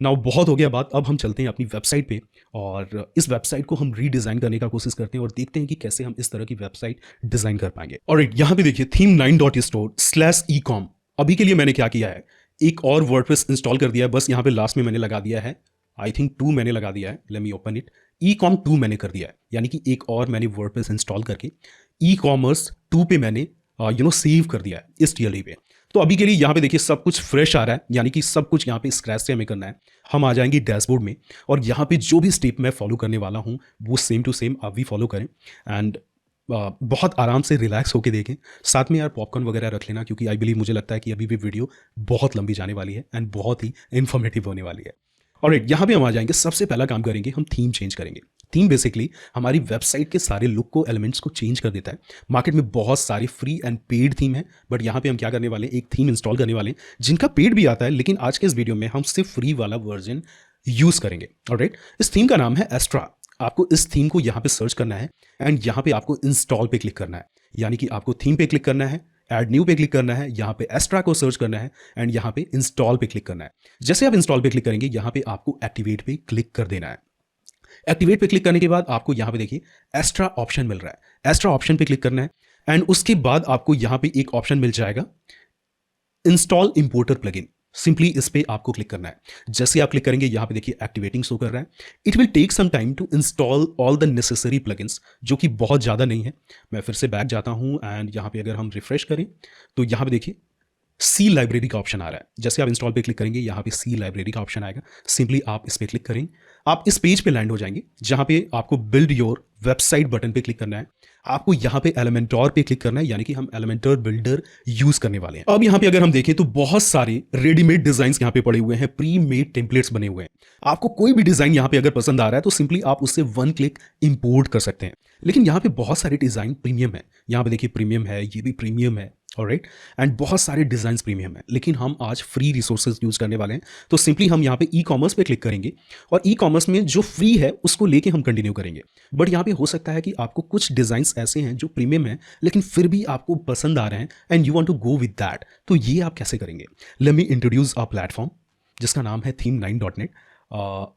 Now बहुत हो गया बात, अब हम चलते हैं अपनी वेबसाइट पे, और इस वेबसाइट को हम रीडिज़ाइन करने का कोशिश करते हैं, और देखते हैं कि कैसे हम इस तरह की वेबसाइट डिज़ाइन कर पाएंगे। ऑलराइट, यहाँ पे देखिए theme9.store/ecom। अभी के लिए मैंने क्या किया है, एक और वर्डप्रेस इंस्टॉल कर दिया है, बस यहाँ पे लास्ट में मैंने लगा दिया है, आई थिंक 2 मैंने लगा दिया है, let me open it, ecom 2 मैंने कर दिया है, यानी कि एक और मैंने वर्डप्रेस इंस्टॉल करके e-commerce 2 पे मैंने सेव कर दिया है इस TLD पे। तो अभी के लिए यहाँ पे देखिए सब कुछ फ्रेश आ रहा है, यानी कि सब कुछ यहाँ पे स्क्रैच से हमें करना है। हम आ जाएंगे डैशबोर्ड में, और यहाँ पे जो भी स्टेप मैं फॉलो करने वाला हूँ वो सेम टू सेम आप भी फॉलो करें, एंड बहुत आराम से रिलैक्स होके देखें। साथ में यार पॉपकॉर्न वगैरह रख लेना, क्योंकि आई बिलीव, मुझे लगता है कि अभी भी वीडियो बहुत लंबी जाने वाली है एंड बहुत ही इन्फॉर्मेटिव होने वाली है। ऑलराइट, यहाँ पे हम आ जाएंगे, सबसे पहला काम करेंगे हम थीम चेंज करेंगे। थीम बेसिकली हमारी वेबसाइट के सारे लुक को, एलिमेंट्स को चेंज कर देता है। मार्केट में बहुत सारी फ्री एंड पेड थीम है, बट यहाँ पे हम क्या करने वाले हैं, एक थीम इंस्टॉल करने वाले हैं जिनका पेड भी आता है, लेकिन आज के इस वीडियो में हम सिर्फ फ्री वाला वर्जन यूज करेंगे। ऑलराइट, इस थीम का नाम है एस्ट्रा। आपको इस थीम को यहाँ पे सर्च करना है एंड यहाँ पे आपको इंस्टॉल पे क्लिक करना है, यानी कि आपको थीम पे क्लिक करना है, ऐड न्यू पे क्लिक करना है, यहाँ पे एस्ट्रा को सर्च करना है एंड यहाँ पे इंस्टॉल पे क्लिक करना है। जैसे आप इंस्टॉल पे क्लिक करेंगे यहाँ पे आपको एक्टिवेट पे क्लिक कर देना है। एक्टिवेट पे क्लिक करने के बाद आपको यहाँ पे देखिए एस्ट्रा ऑप्शन मिल रहा है, एस्ट्रा ऑप्शन पे क्लिक करना है एंड उसके बाद आपको यहाँ पे एक ऑप्शन मिल जाएगा इंस्टॉल इंपोर्टर प्लगइन। सिंपली इस पे आपको क्लिक करना है। जैसे आप क्लिक करेंगे यहाँ पे देखिए एक्टिवेटिंग शो कर रहा है। It will take some time to install all the necessary plugins, जो कि बहुत ज़्यादा नहीं है। मैं फिर से बैक जाता हूँ एंड यहाँ पे अगर हम रिफ्रेश करें तो यहाँ पे देखिए सी लाइब्रेरी का ऑप्शन आ रहा है। जैसे आप इंस्टॉल पे क्लिक करेंगे यहाँ पे सी लाइब्रेरी का ऑप्शन आएगा। सिंपली आप इस पे क्लिक करें, आप इस पेज पे लैंड हो जाएंगे जहाँ पे आपको बिल्ड योर वेबसाइट बटन पे क्लिक करना है। आपको यहाँ पे एलिमेंटोर पे क्लिक करना है, यानी कि हम एलिमेंटोर बिल्डर यूज करने वाले हैं। अब यहाँ पे अगर हम देखें तो बहुत सारे रेडीमेड डिजाइन्स यहाँ पे पड़े हुए हैं, प्री मेड टेम्पलेट्स बने हुए हैं। आपको कोई भी डिजाइन यहाँ पे अगर पसंद आ रहा है तो सिंपली आप उससे वन क्लिक इंपोर्ट कर सकते हैं। लेकिन यहाँ पे बहुत सारे डिजाइन प्रीमियम है। यहाँ पे देखिए प्रीमियम है, ये भी प्रीमियम है, ऑलराइट, एंड बहुत सारे डिजाइन प्रीमियम है। लेकिन हम आज फ्री रिसोर्सेज यूज करने वाले हैं, तो सिंपली हम यहाँ पे ई कॉमर्स पे क्लिक करेंगे और ई कॉमर्स में जो फ्री है उसको लेके हम कंटिन्यू करेंगे। बट यहाँ पे हो सकता है कि आपको कुछ डिजाइन्स ऐसे हैं जो प्रीमियम है लेकिन फिर भी आपको पसंद आ रहे हैं and you want to go with that, तो ये आप कैसे करेंगे? Let me introduce a platform जिसका नाम है theme9.net।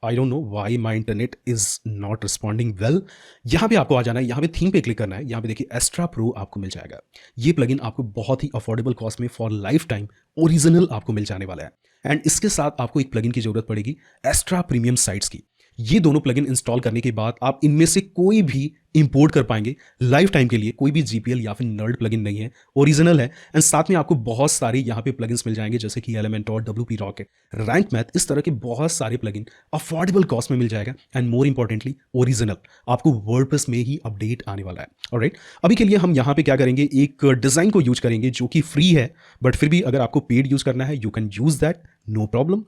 I don't know why my internet is not responding well. यहाँ पे आपको आ जाना है, यहाँ पे थीम पे क्लिक करना है, यहाँ पे देखिए एस्ट्रा प्रो आपको मिल जाएगा। ये प्लगइन आपको बहुत ही अफोर्डेबल कॉस्ट में फॉर लाइफ टाइम ओरिजिनल आपको मिल जाने वाला है। एंड इसके साथ आपको एक प्लगइन की जरूरत पड़ेगी एस्ट्रा प्रीमियम साइट्स की। ये दोनों प्लगइन इंस्टॉल करने के बाद आप इनमें से कोई भी इंपोर्ट कर पाएंगे लाइफ टाइम के लिए। कोई भी जीपीएल या फिर नर्ड प्लगइन नहीं है, ओरिजिनल है। एंड साथ में आपको बहुत सारे यहाँ पे प्लगइन्स मिल जाएंगे जैसे कि एलिमेंटोर, डब्ल्यूपी रॉकेट, रैंक मैथ, इस तरह के बहुत सारे प्लगइन अफोर्डेबल कॉस्ट में मिल जाएगा एंड मोर इंपॉर्टेंटली ओरिजिनल। आपको वर्डप्रेस में ही अपडेट आने वाला है। ऑलराइट, अभी के लिए हम यहाँ पे क्या करेंगे, एक डिजाइन को यूज करेंगे जो कि फ्री है, बट फिर भी अगर आपको पेड यूज करना है you can use that, no problem.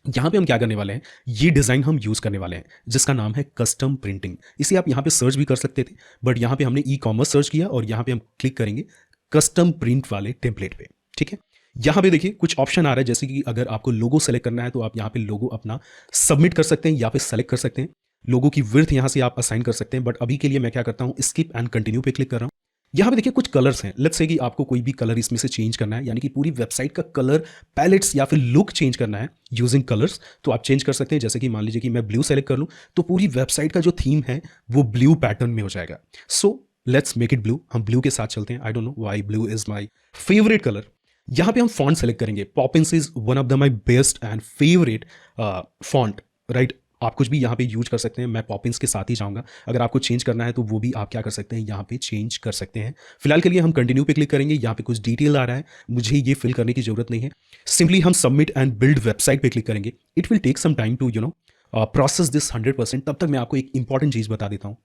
यहाँ पे हम क्या करने वाले हैं, ये डिज़ाइन हम यूज़ करने वाले हैं जिसका नाम है कस्टम प्रिंटिंग। इसे आप यहाँ पे सर्च भी कर सकते थे, बट यहाँ पे हमने ई कॉमर्स सर्च किया और यहाँ पे हम क्लिक करेंगे कस्टम प्रिंट वाले टेम्पलेट पे। ठीक है, यहाँ पे देखिए कुछ ऑप्शन आ रहा है, जैसे कि अगर आपको लोगो सेलेक्ट करना है तो आप यहाँ पे लोगो अपना सबमिट कर सकते हैं या फिर सेलेक्ट कर सकते हैं। लोगो की विड्थ यहाँ से आप असाइन कर सकते हैं, बट अभी के लिए मैं क्या करता हूँ, स्किप एंड कंटिन्यू पे क्लिक कर रहा हूँ। यहाँ पे देखिए कुछ कलर्स हैं। लेट्स से कि आपको कोई भी कलर इसमें से चेंज करना है, यानी कि पूरी वेबसाइट का कलर पैलेट्स या फिर लुक चेंज करना है यूजिंग कलर्स, तो आप चेंज कर सकते हैं। जैसे कि मान लीजिए कि मैं ब्लू सेलेक्ट कर लूँ तो पूरी वेबसाइट का जो थीम है वो ब्लू पैटर्न में हो जाएगा। So let's make it blew. हम ब्लू के साथ चलते हैं। I don't know why blue is my favourite colour. यहाँ पे हम फॉन्ट सेलेक्ट करेंगे। Poppins is one of the my best and favourite font, right. आप कुछ भी यहाँ पे यूज कर सकते हैं, मैं पॉपिंस के साथ ही जाऊँगा। अगर आपको चेंज करना है तो वो भी आप क्या कर सकते हैं, यहाँ पे चेंज कर सकते हैं। फिलहाल के लिए हम कंटिन्यू पे क्लिक करेंगे। यहाँ पे कुछ डिटेल आ रहा है, मुझे ये फिल करने की जरूरत नहीं है। सिंपली हम सबमिट एंड बिल्ड वेबसाइट पे क्लिक करेंगे। It will take some time to process this 100%। तब तक मैं आपको एक इंपॉर्टेंट चीज़ बता देता हूँ।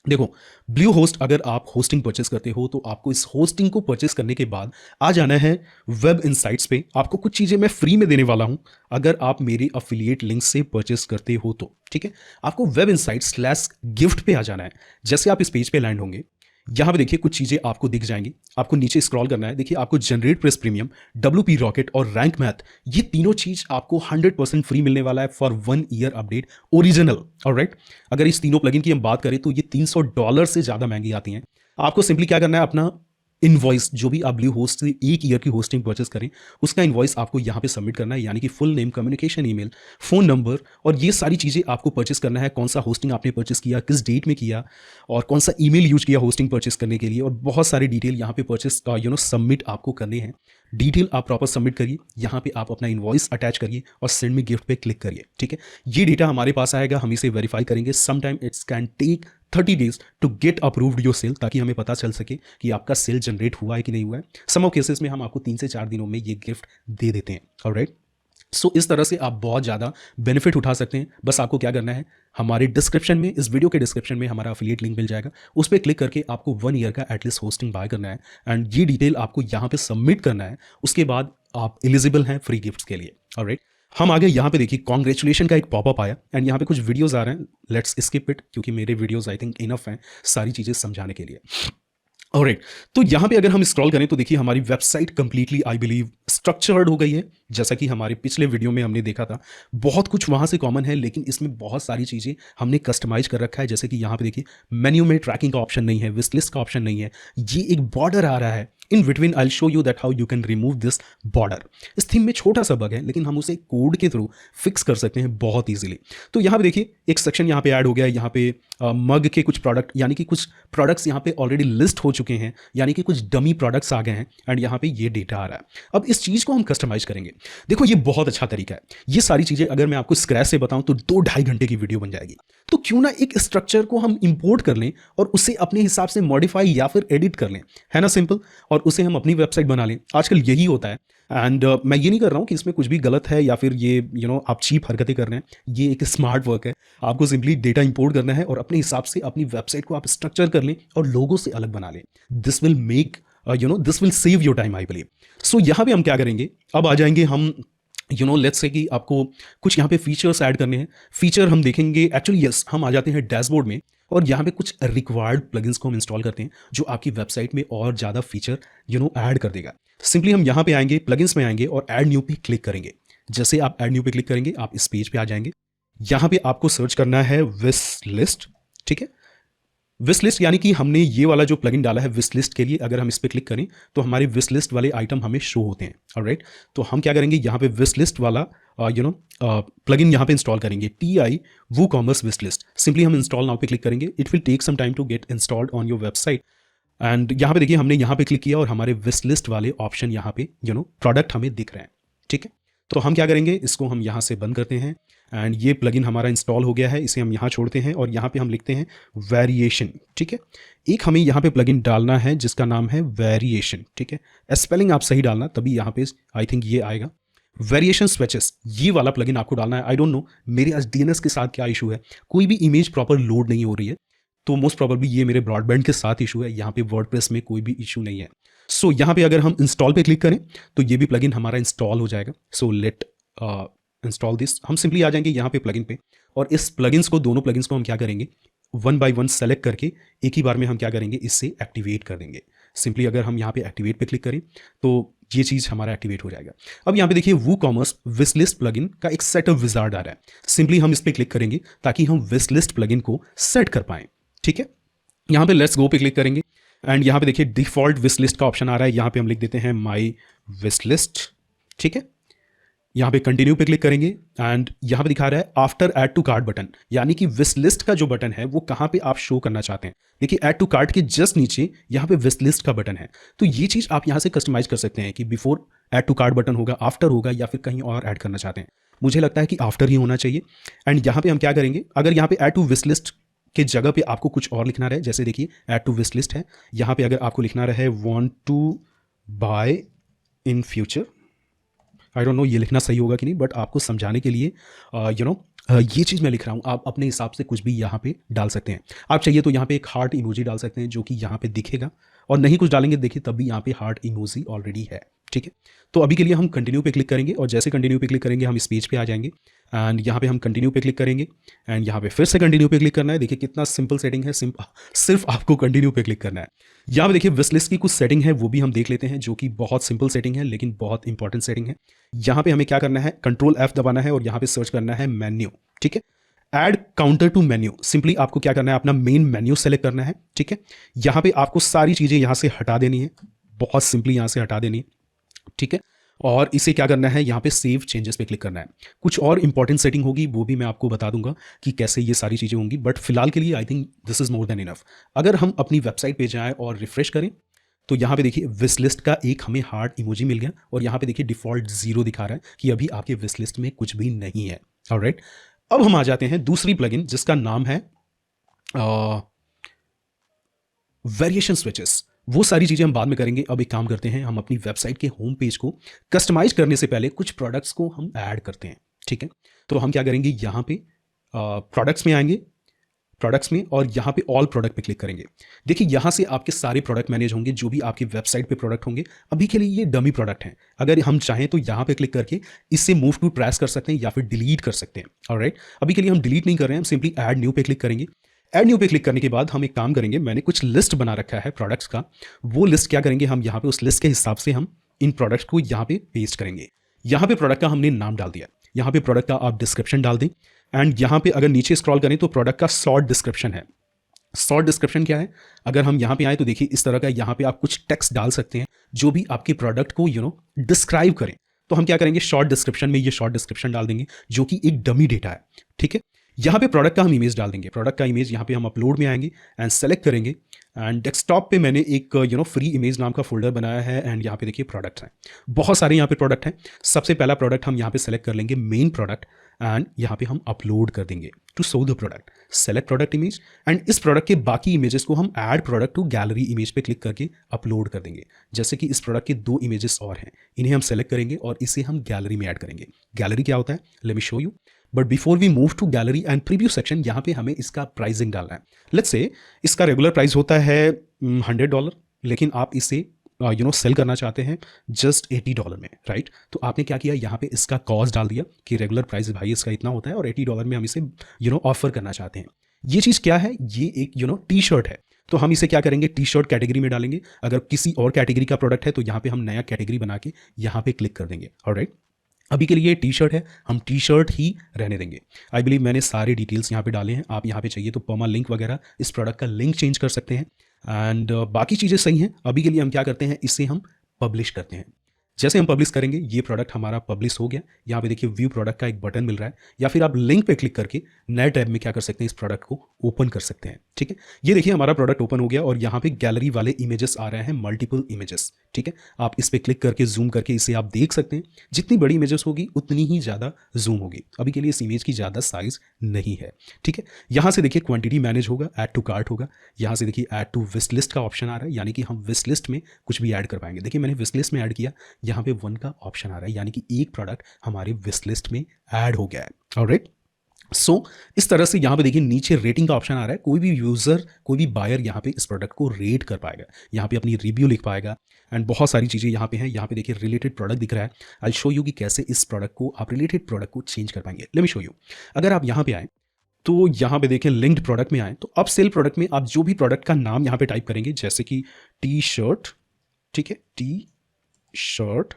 देखो, ब्लू होस्ट अगर आप होस्टिंग परचेस करते हो तो आपको इस होस्टिंग को परचेस करने के बाद आ जाना है वेब इनसाइट्स पे। आपको कुछ चीज़ें मैं फ्री में देने वाला हूं अगर आप मेरे अफिलिएट लिंक से परचेस करते हो तो। ठीक है, आपको वेब इनसाइट्स/गिफ्ट पे आ जाना है। जैसे आप इस पेज पे लैंड होंगे, यहाँ पे देखिए कुछ चीज़ें आपको दिख जाएंगी। आपको नीचे स्क्रॉल करना है। देखिए आपको generate press premium, WP rocket और रैंक मैथ, ये तीनों चीज़ आपको 100% फ्री मिलने वाला है for 1 year update original. Alright, अगर इस तीनों प्लगइन की हम बात करें तो ये $300 से ज़्यादा महंगी आती हैं। आपको सिंपली क्या करना है, अपना इनवॉइस, जो भी आप ब्लू होस्ट से 1 ईयर की होस्टिंग परचेस करें उसका इनवॉइस आपको यहाँ पे सबमिट करना है, यानी कि full name, communication email, phone number, और ये सारी चीज़ें आपको परचेस करना है। कौन सा होस्टिंग आपने परचेस किया, किस डेट में किया, और कौन सा ईमेल यूज किया होस्टिंग परचेस करने के लिए, और बहुत सारी डिटेल यहाँ पे परचेस सबमिट आपको करने हैं। डिटेल आप प्रॉपर सबमिट करिए। यहाँ पे आप अपना इनवॉइस अटैच करिए और सेंड मी गिफ्ट पे क्लिक करिए। ठीक है, ये डेटा हमारे पास आएगा, हम इसे वेरीफाई करेंगे। Sometime it's can take 30 days to get approved your sale, ताकि हमें पता चल सके कि आपका सेल जनरेट हुआ है कि नहीं हुआ है। सम ऑफ केसेस में हम आपको 3 से 4 दिनों में ये गिफ्ट दे देते हैं। ऑलराइट, सो इस तरह से आप बहुत ज़्यादा बेनिफिट उठा सकते हैं। बस आपको क्या करना है, हमारे डिस्क्रिप्शन में, इस वीडियो के डिस्क्रिप्शन में हमारा अफिलिएट लिंक मिल जाएगा, उस पर क्लिक करके आपको 1 ईयर का एटलीस्ट होस्टिंग बाय करना है एंड ये डिटेल आपको यहाँ पे सबमिट करना है। उसके बाद आप एलिजिबल हैं फ्री गिफ्ट्स के लिए। ऑलराइट, हम आगे यहाँ पे देखिए कॉन्ग्रेचुलेशन का एक पॉपअप आया एंड यहाँ पे कुछ वीडियोस आ रहे हैं। लेट्स स्किप इट, क्योंकि मेरे वीडियोस आई थिंक इनफ हैं सारी चीज़ें समझाने के लिए। ऑलराइट, तो यहाँ पे अगर हम स्क्रॉल करें तो देखिए हमारी website completely I believe structured हो गई है, जैसा कि हमारे पिछले वीडियो में हमने देखा था। बहुत कुछ वहाँ से कॉमन है, लेकिन इसमें बहुत सारी चीज़ें हमने कस्टमाइज़ कर रखा है। जैसे कि यहाँ पे देखिए, मेन्यू में ट्रैकिंग का ऑप्शन नहीं है, विश लिस्ट का ऑप्शन नहीं है, ये एक बॉर्डर आ रहा है। In between I show you that how you can remove this border. इस थीम में छोटा सा बग है, लेकिन हम उसे कोड के थ्रू फिक्स कर सकते हैं बहुत ईजिली। तो यहाँ पे देखिए, एक सेक्शन यहाँ पे ऐड हो गया है। यहाँ पे मग के कुछ प्रोडक्ट, यानी कि कुछ प्रोडक्ट्स यहाँ पे ऑलरेडी लिस्ट हो चुके हैं, यानी कि कुछ डमी प्रोडक्ट्स आ गए हैं, एंड यहाँ पे ये डेटा आ रहा है। अब इस चीज़ को हम कस्टमाइज करेंगे। देखो, ये बहुत अच्छा तरीका है। ये सारी चीज़ें अगर मैं आपको स्क्रैच से बताऊं तो 2-2.5 घंटे की वीडियो बन जाएगी। तो क्यों ना एक स्ट्रक्चर को हम इंपोर्ट कर लें और उसे अपने हिसाब से मॉडिफाई या फिर एडिट कर लें, है ना, सिंपल, और उसे हम अपनी वेबसाइट बना लें। आजकल यही होता है। एंड मैं ये नहीं कर रहा हूँ कि इसमें कुछ भी गलत है या फिर ये आप चीप हरकतें कर रहे हैं। ये एक स्मार्ट वर्क है। आपको सिंपली डेटा इंपोर्ट करना है और अपने हिसाब से अपनी वेबसाइट को आप स्ट्रक्चर कर लें और लोगों से अलग बना लें। This will make this will save your time, I believe. So यहाँ पे हम क्या करेंगे, अब आ जाएंगे हम लेट्स से कि आपको कुछ यहाँ पे फीचर्स ऐड करने हैं। फीचर हम देखेंगे, एक्चुअली यस, हम आ जाते हैं डैशबोर्ड में और यहाँ पे कुछ रिक्वायर्ड प्लगइन्स को हम इंस्टॉल करते हैं जो आपकी वेबसाइट में और ज़्यादा फीचर ऐड कर देगा। सिंपली हम यहाँ पे आएंगे, प्लगइन्स में आएंगे और ऐड न्यू पे क्लिक करेंगे। जैसे आप ऐड न्यू पे क्लिक करेंगे, आप इस पेज पे आ जाएंगे। यहाँ पे आपको सर्च करना है विश लिस्ट, ठीक है। विश लिस्ट यानी कि हमने ये वाला जो प्लगइन डाला है विश लिस्ट के लिए, अगर हम इस पर क्लिक करें तो हमारे विश लिस्ट वाले आइटम हमें शो होते हैं। ऑलराइट, तो हम क्या करेंगे, यहाँ पे विश लिस्ट वाला प्लगइन यहाँ पे इंस्टॉल करेंगे, TI WooCommerce wish list. Simply हम इंस्टॉल नाउ पे क्लिक करेंगे। It will take some time to get installed on your website. And यहाँ पे देखिए, हमने यहाँ पे क्लिक किया और हमारे विश लिस्ट वाले ऑप्शन यहाँ पे प्रोडक्ट हमें दिख रहे हैं, ठीक है। तो हम क्या करेंगे, इसको हम यहाँ से बंद करते हैं एंड ये प्लगइन हमारा इंस्टॉल हो गया है। इसे हम यहाँ छोड़ते हैं और यहाँ पे हम लिखते हैं वेरिएशन, ठीक है। एक हमें यहाँ पे प्लगइन डालना है जिसका नाम है वेरिएशन, ठीक है। स्पेलिंग आप सही डालना, तभी यहाँ पे आई थिंक ये आएगा। वेरिएशन स्विचेस, ये वाला प्लगइन आपको डालना है। आई डोंट नो मेरे आज DNS के साथ क्या इशू है, कोई भी इमेज प्रॉपर लोड नहीं हो रही है, तो मोस्ट प्रॉब्लली ये मेरे ब्रॉडबैंड के साथ इशू है। यहाँ पे वर्डप्रेस में कोई भी इशू नहीं है। सो यहाँ पे अगर हम इंस्टॉल पे क्लिक करें तो ये भी प्लगइन हमारा इंस्टॉल हो जाएगा। So let install this. हम सिंपली आ जाएंगे यहाँ पे प्लगइन पे और इस प्लगइन्स को, दोनों प्लगइन्स को हम क्या करेंगे, 1 by 1 सेलेक्ट करके एक ही बार में हम क्या करेंगे, इससे एक्टिवेट कर देंगे। सिंपली अगर हम यहाँ पे एक्टिवेट पे क्लिक करें तो ये चीज़ हमारा एक्टिवेट हो जाएगा। अब यहाँ पे देखिए, WooCommerce विश लिस्ट प्लगइन का एक सेटअप विजार्ड आ रहा है। सिंपली हम इस पर क्लिक करेंगे ताकि हम विश लिस्ट प्लगइन को सेट कर पाएँ, ठीक है। यहाँ पे लेट्स गो पे क्लिक करेंगे एंड यहाँ पे देखिए डिफॉल्ट विश लिस्ट का ऑप्शन आ रहा है। यहाँ पे हम लिख देते हैं माई विश लिस्ट, ठीक है। यहाँ पे कंटिन्यू पे क्लिक करेंगे एंड यहाँ पे दिखा रहा है after add to cart button, यानी कि विश लिस्ट का जो बटन है वो कहाँ पे आप शो करना चाहते हैं। देखिए, ऐड टू कार्ट के जस्ट नीचे यहाँ पे विश लिस्ट का बटन है। तो ये चीज़ आप यहाँ से कस्टमाइज कर सकते हैं कि before add to cart button होगा, आफ्टर होगा, या फिर कहीं और ऐड करना चाहते हैं। मुझे लगता है कि आफ्टर ही होना चाहिए। एंड यहाँ पे हम क्या करेंगे, अगर यहाँ पे ऐड टू विश लिस्ट के जगह पे आपको कुछ और लिखना रहे, जैसे देखिए ऐड टू विश लिस्ट है, यहाँ पे अगर आपको लिखना रहे want to buy in future, I don't know ये लिखना सही होगा कि नहीं, बट आपको समझाने के लिए ये चीज़ मैं लिख रहा हूँ। आप अपने हिसाब से कुछ भी यहाँ पे डाल सकते हैं। आप चाहिए तो यहाँ पे एक हार्ट इमोजी डाल सकते हैं जो कि यहाँ पे दिखेगा, और नहीं कुछ डालेंगे देखिए तब भी यहाँ पे हार्ट इमोजी ऑलरेडी है, ठीक है। तो अभी के लिए हम कंटिन्यू पे क्लिक करेंगे और जैसे कंटिन्यू पे क्लिक करेंगे हम इस पेज पे आ जाएंगे एंड यहाँ पे हम कंटिन्यू पे क्लिक करेंगे एंड यहाँ पे फिर से कंटिन्यू पे क्लिक करना है। देखिए कितना सिंपल सेटिंग है, सिर्फ आपको कंटिन्यू पे क्लिक करना है। यहाँ पे देखिए विश लिस्ट की कुछ सेटिंग है, वो भी हम देख लेते हैं, जो कि बहुत सिंपल सेटिंग है लेकिन बहुत इंपॉर्टेंट सेटिंग है। यहाँ पे हमें क्या करना है, कंट्रोल F दबाना है और यहाँ पे सर्च करना है मेन्यू, ठीक है। Add counter to menu, simply आपको क्या करना है, अपना मेन मेन्यू सेलेक्ट करना है, ठीक है। यहाँ पे आपको सारी चीज़ें यहाँ से हटा देनी है, बहुत सिंपली यहाँ से हटा देनी है, ठीक है। और इसे क्या करना है, यहाँ पे सेव चेंजेस पे क्लिक करना है। कुछ और इंपॉर्टेंट सेटिंग होगी वो भी मैं आपको बता दूंगा कि कैसे ये सारी चीज़ें होंगी, बट फिलहाल के लिए आई think this is more than enough. अगर हम अपनी वेबसाइट पे जाएं और रिफ्रेश करें तो यहाँ पे देखिए विश लिस्ट का एक हमें हार्ट इमोजी मिल गया और यहाँ पे देखिए डिफॉल्ट 0 दिखा रहा है कि अभी आपके विश लिस्ट में कुछ भी नहीं है। ऑलराइट, अब हम आ जाते हैं दूसरी प्लगइन जिसका नाम है वेरिएशन स्विचेस। वो सारी चीज़ें हम बाद में करेंगे। अब एक काम करते हैं, हम अपनी वेबसाइट के होम पेज को कस्टमाइज करने से पहले कुछ प्रोडक्ट्स को हम ऐड करते हैं, ठीक है। तो हम क्या करेंगे, यहाँ पे प्रोडक्ट्स में आएंगे, प्रोडक्ट्स में, और यहाँ पे ऑल प्रोडक्ट पे क्लिक करेंगे। देखिए यहाँ से आपके सारे प्रोडक्ट मैनेज होंगे जो भी आपकी वेबसाइट पे प्रोडक्ट होंगे। अभी के लिए ये डमी प्रोडक्ट हैं, अगर हम चाहें तो यहाँ पे क्लिक करके इससे मूव टू ट्रैश कर सकते हैं या फिर डिलीट कर सकते हैं। ऑलराइट, अभी के लिए हम डिलीट नहीं कर रहे हैं, हम सिंपली ऐड न्यू पे क्लिक करेंगे। ऐड न्यू पे क्लिक करने के बाद हम एक काम करेंगे, मैंने कुछ लिस्ट बना रखा है प्रोडक्ट्स का, वो लिस्ट क्या करेंगे, हम यहाँ पे उस लिस्ट के हिसाब से हम इन प्रोडक्ट्स को यहाँ पे पेस्ट करेंगे। यहाँ पे प्रोडक्ट का हमने नाम डाल दिया, यहाँ पे प्रोडक्ट का आप डिस्क्रिप्शन डाल दें, एंड यहाँ पे अगर नीचे स्क्रॉल करें तो प्रोडक्ट का शॉर्ट डिस्क्रिप्शन है। शॉर्ट डिस्क्रिप्शन क्या है, अगर हम यहाँ पे आए तो देखिए इस तरह का यहाँ पे आप कुछ टेक्स्ट डाल सकते हैं जो भी आपके प्रोडक्ट को डिस्क्राइब करें। तो हम क्या करेंगे, शॉर्ट डिस्क्रिप्शन में ये शॉर्ट डिस्क्रिप्शन डाल देंगे जो कि एक डमी डेटा है, ठीक है। यहाँ पे प्रोडक्ट का हम इमेज डाल देंगे, प्रोडक्ट का इमेज यहाँ पे हम अपलोड में आएंगे एंड सेलेक्ट करेंगे, एंड डेस्कटॉप पे मैंने एक फ्री इमेज नाम का फोल्डर बनाया है, एंड यहाँ पे देखिए प्रोडक्ट्स हैं, बहुत सारे यहाँ पे प्रोडक्ट हैं। सबसे पहला प्रोडक्ट हम यहाँ पे सेलेक्ट कर लेंगे मेन प्रोडक्ट, एंड यहाँ पे हम अपलोड कर देंगे to show the product, select product image, and इस प्रोडक्ट के बाकी इमेजेस को हम add product to gallery image पे क्लिक करके अपलोड कर देंगे। जैसे कि इस प्रोडक्ट के 2 इमेजेस और हैं, इन्हें हम सेलेक्ट करेंगे और इसे हम गैलरी में ऐड करेंगे। गैलरी क्या होता है, let me show you, but before we move to gallery and preview section, यहाँ पे हमें इसका प्राइसिंग डालना है। लेट्स से इसका रेगुलर प्राइस होता है $100, लेकिन आप इसे सेल करना चाहते हैं जस्ट $80 में, राइट। तो आपने क्या किया, यहाँ पे इसका कॉस्ट डाल दिया कि रेगुलर प्राइस भाई इसका इतना होता है और $80 में हम इसे ऑफर करना चाहते हैं। ये चीज़ क्या है, ये एक टी शर्ट है, तो हम इसे क्या करेंगे, टी शर्ट कैटेगरी में डालेंगे। अगर किसी और कैटेगरी का प्रोडक्ट है तो यहाँ पे हम नया कैटेगरी बना के यहाँ पे क्लिक कर देंगे, ऑलराइट। अभी के लिए टी शर्ट है, हम टी शर्ट ही रहने देंगे। आई बिलीव मैंने सारे डिटेल्स यहाँ पे डाले हैं। आप यहाँ पे चाहिए तो पर्मा लिंक वगैरह इस प्रोडक्ट का लिंक चेंज कर सकते हैं, एंड बाकी चीज़ें सही हैं। अभी के लिए हम क्या करते हैं, इसे हम पब्लिश करते हैं। जैसे हम पब्लिश करेंगे ये प्रोडक्ट हमारा पब्लिश हो गया। यहाँ पे देखिए व्यू प्रोडक्ट का एक बटन मिल रहा है, या फिर आप लिंक पे क्लिक करके नए टैब में क्या कर सकते हैं, इस प्रोडक्ट को ओपन कर सकते हैं, ठीक है। ये देखिए हमारा प्रोडक्ट ओपन हो गया और यहाँ पे गैलरी वाले इमेजेस आ रहे हैं, मल्टीपल इमेजेस, ठीक है। आप इस पर क्लिक करके जूम करके इसे आप देख सकते हैं। जितनी बड़ी इमेजेस होगी उतनी ही ज़्यादा जूम होगी। अभी के लिए इस इमेज की ज़्यादा साइज नहीं है, ठीक है। यहाँ से देखिए क्वांटिटी मैनेज होगा, ऐड टू कार्ट होगा। यहाँ से देखिए ऐड टू विश लिस्ट का ऑप्शन आ रहा है, यानी कि हम विश लिस्ट में कुछ भी ऐड कर पाएंगे। देखिए मैंने विश लिस्ट में ऐड किया, यहाँ पे 1 का ऑप्शन आ रहा है, यानी कि एक प्रोडक्ट हमारे विश लिस्ट में ऐड हो गया है, ऑलराइट। सो इस तरह से यहाँ पे देखिए नीचे रेटिंग का ऑप्शन आ रहा है। कोई भी यूज़र, कोई भी बायर यहाँ पे इस प्रोडक्ट को रेट कर पाएगा, यहाँ पे अपनी रिव्यू लिख पाएगा, एंड बहुत सारी चीज़ें यहाँ पे हैं। यहाँ पे देखिए रिलेटेड प्रोडक्ट दिख रहा है। आई शो यू कि कैसे इस प्रोडक्ट को आप रिलेटेड प्रोडक्ट को चेंज कर पाएंगे। Late me show you. अगर आप यहाँ पे आए तो यहाँ पे देखें लिंक्ड प्रोडक्ट में आए तो अब सेल प्रोडक्ट में आप जो भी प्रोडक्ट का नाम यहाँ पे टाइप करेंगे, जैसे कि टी शर्ट, ठीक है, टी शर्ट,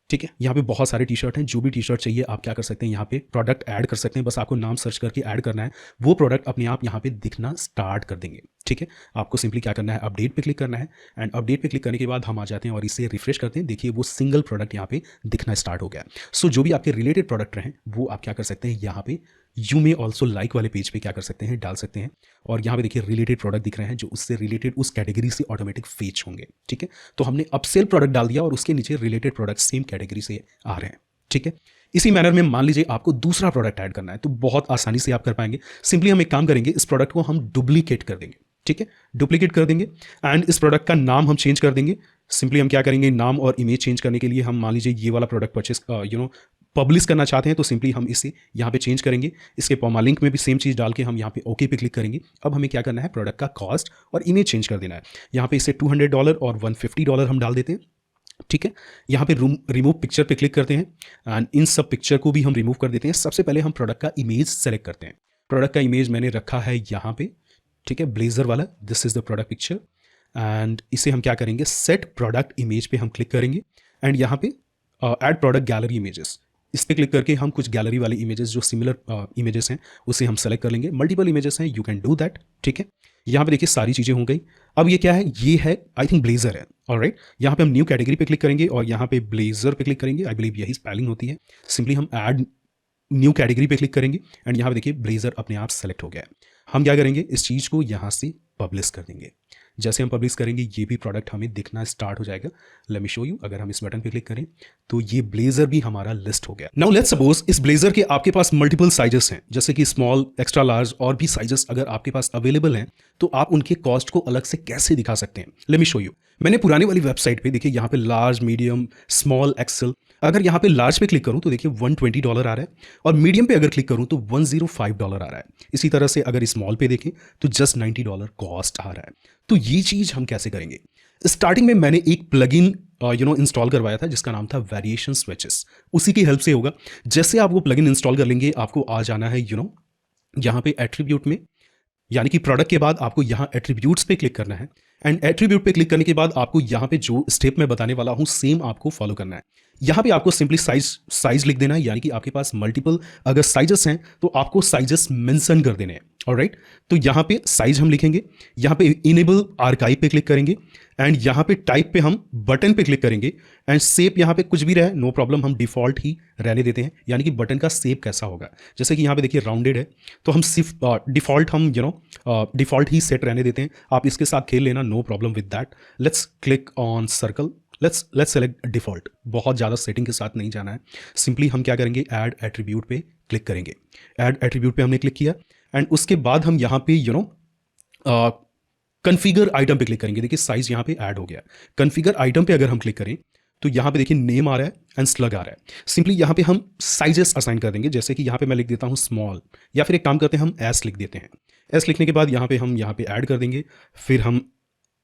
ठीक है। यहाँ पे बहुत सारे टी शर्ट हैं, जो भी टी शर्ट चाहिए आप क्या कर सकते हैं, यहाँ पे प्रोडक्ट ऐड कर सकते हैं। बस आपको नाम सर्च करके ऐड करना है, वो प्रोडक्ट अपने आप यहाँ पे दिखना स्टार्ट कर देंगे, ठीक है। आपको सिंपली क्या करना है, अपडेट पे क्लिक करना है, एंड अपडेट पे क्लिक करने के बाद हम आ जाते हैं और इसे रिफ्रेश करते हैं। देखिए वो सिंगल प्रोडक्ट यहाँ पे दिखना स्टार्ट हो गया। सो जो भी आपके रिलेटेड प्रोडक्ट रहें वो आप क्या कर सकते हैं, यहाँ पे यू में ऑल्सो लाइक वाले पेज पे क्या कर सकते हैं, डाल सकते हैं। और यहाँ पे देखिए रिलेटेड प्रोडक्ट दिख रहे हैं जो उससे रिलेटेड उस कैटेगरी से ऑटोमेटिक फेच होंगे, ठीक है। तो हमने अपसेल प्रोडक्ट डाल दिया और उसके नीचे रिलेटेड प्रोडक्ट सेम कैटेगरी से आ रहे हैं, ठीक है। इसी मैनर में मान लीजिए आपको दूसरा प्रोडक्ट ऐड करना है तो बहुत आसानी से आप कर पाएंगे। सिंपली हम एक काम करेंगे, इस प्रोडक्ट को हम डुप्लीकेट कर देंगे, ठीक है, डुप्लीकेट कर देंगे, एंड इस प्रोडक्ट का नाम हम चेंज कर देंगे। सिंपली हम क्या करेंगे, नाम और इमेज चेंज करने के लिए हम मान लीजिए ये वाला प्रोडक्ट परचेस पब्लिश करना चाहते हैं तो सिंपली हम इसे यहाँ पे चेंज करेंगे। इसके पर्मा लिंक में भी सेम चीज़ डाल के हम यहाँ पे ओके पे क्लिक करेंगे। अब हमें क्या करना है, प्रोडक्ट का कॉस्ट और इमेज चेंज कर देना है। यहाँ पे इसे $200 और $150 हम डाल देते हैं, ठीक है। यहाँ पे रिमूव पिक्चर पे क्लिक करते हैं, एंड इन सब पिक्चर को भी हम रिमूव कर देते हैं। सबसे पहले हम प्रोडक्ट का इमेज सेलेक्ट करते हैं। प्रोडक्ट का इमेज मैंने रखा है यहाँ पे, ठीक है, ब्लेजर वाला। This is the product picture, and इसे हम क्या करेंगे, सेट प्रोडक्ट इमेज पे हम क्लिक करेंगे, एंड यहाँ पे ऐड प्रोडक्ट गैलरी इमेजेस, इस पर क्लिक करके हम कुछ गैलरी वाले इमेजेस जो सिमिलर इमेजेस हैं उसे हम सेलेक्ट कर लेंगे। मल्टीपल इमेजेस हैं, यू कैन डू दैट, ठीक है। यहाँ पे देखिए सारी चीज़ें हो गई। अब ये क्या है, ये है आई थिंक ब्लेजर है, ऑलराइट। यहाँ पे हम न्यू कैटेगरी पे क्लिक करेंगे और यहाँ पे ब्लेजर पे क्लिक करेंगे। आई बिलीव यही स्पेलिंग होती है। सिंपली हम ऐड न्यू कैटेगरी पे क्लिक करेंगे, एंड यहाँ पे देखिए ब्लेजर अपने आप सेलेक्ट हो गया है। हम क्या करेंगे, इस चीज़ को यहाँ से पब्लिश कर देंगे। जैसे हम पब्लिश करेंगे ये भी प्रोडक्ट हमें दिखना स्टार्ट हो जाएगा। Late me show you. अगर हम इस बटन पे क्लिक करें तो ये ब्लेजर भी हमारा लिस्ट हो गया। नाउ लेट्स सपोज इस ब्लेजर के आपके पास मल्टीपल साइजेस हैं, जैसे कि स्मॉल, एक्स्ट्रा लार्ज और भी साइजेस अगर आपके पास अवेलेबल हैं तो आप उनके कॉस्ट को अलग से कैसे दिखा सकते हैं। Late me show you. मैंने पुरानी वाली वेबसाइट पे देखिए यहाँ पे लार्ज, मीडियम, स्मॉल, एक्सेल, अगर यहाँ पे लार्ज पे क्लिक करूँ तो देखिए $120 आ रहा है, और मीडियम पे अगर क्लिक करूँ तो $105 आ रहा है। इसी तरह से अगर स्मॉल पे देखें तो जस्ट $90 कॉस्ट आ रहा है। तो ये चीज़ हम कैसे करेंगे। स्टार्टिंग में मैंने एक प्लगइन इंस्टॉल करवाया था जिसका नाम था वेरिएशन स्विचेस, उसी की हेल्प से होगा। जैसे आप वो प्लगइन इंस्टॉल कर लेंगे आपको आ जाना है यहाँ पे एट्रीब्यूट में, यानी कि प्रोडक्ट के बाद आपको यहाँ एट्रीब्यूट्स पे क्लिक करना है एंड एट्रीब्यूट पे क्लिक करने के बाद आपको यहाँ पे जो स्टेप मैं बताने वाला हूँ सेम आपको फॉलो करना है। यहाँ पे आपको सिंपली साइज लिख देना है, यानी कि आपके पास मल्टीपल अगर साइजेस हैं तो आपको साइजेस मेंशन कर देने हैं। ऑलराइट, तो यहाँ पे साइज हम लिखेंगे, यहाँ पे इनेबल आर्काइव पे क्लिक करेंगे एंड यहाँ पे टाइप पे हम बटन पे क्लिक करेंगे एंड शेप यहाँ पे कुछ भी रहे नो प्रॉब्लम, हम डिफॉल्ट ही रहने देते हैं। यानी कि बटन का शेप कैसा होगा, जैसे कि यहाँ पे देखिए राउंडेड है तो हम सिर्फ डिफॉल्ट हम डिफॉल्ट ही सेट रहने देते हैं। आप इसके साथ खेल लेना, no problem with that. Let's click on circle, let's select default. बहुत ज़्यादा सेटिंग के साथ नहीं जाना है, सिंपली हम क्या करेंगे ऐड एट्रीब्यूट पे क्लिक करेंगे। ऐड एट्रीब्यूट पे हमने क्लिक किया एंड उसके बाद हम यहाँ पे कन्फिगर आइटम पे क्लिक करेंगे। देखिए साइज यहाँ पे ऐड हो गया। कन्फिगर आइटम पे अगर हम क्लिक करें तो यहाँ पे देखिए नेम आ रहा है एंड स्लग आ रहा है। सिंपली यहाँ पे हम साइजेस असाइन कर देंगे, जैसे कि यहाँ पे मैं लिख देता हूँ स्मॉल, या फिर एक काम करते हैं हम एस लिख देते हैं। एस लिखने के बाद यहाँ पे हम यहाँ पे ऐड कर देंगे, फिर हम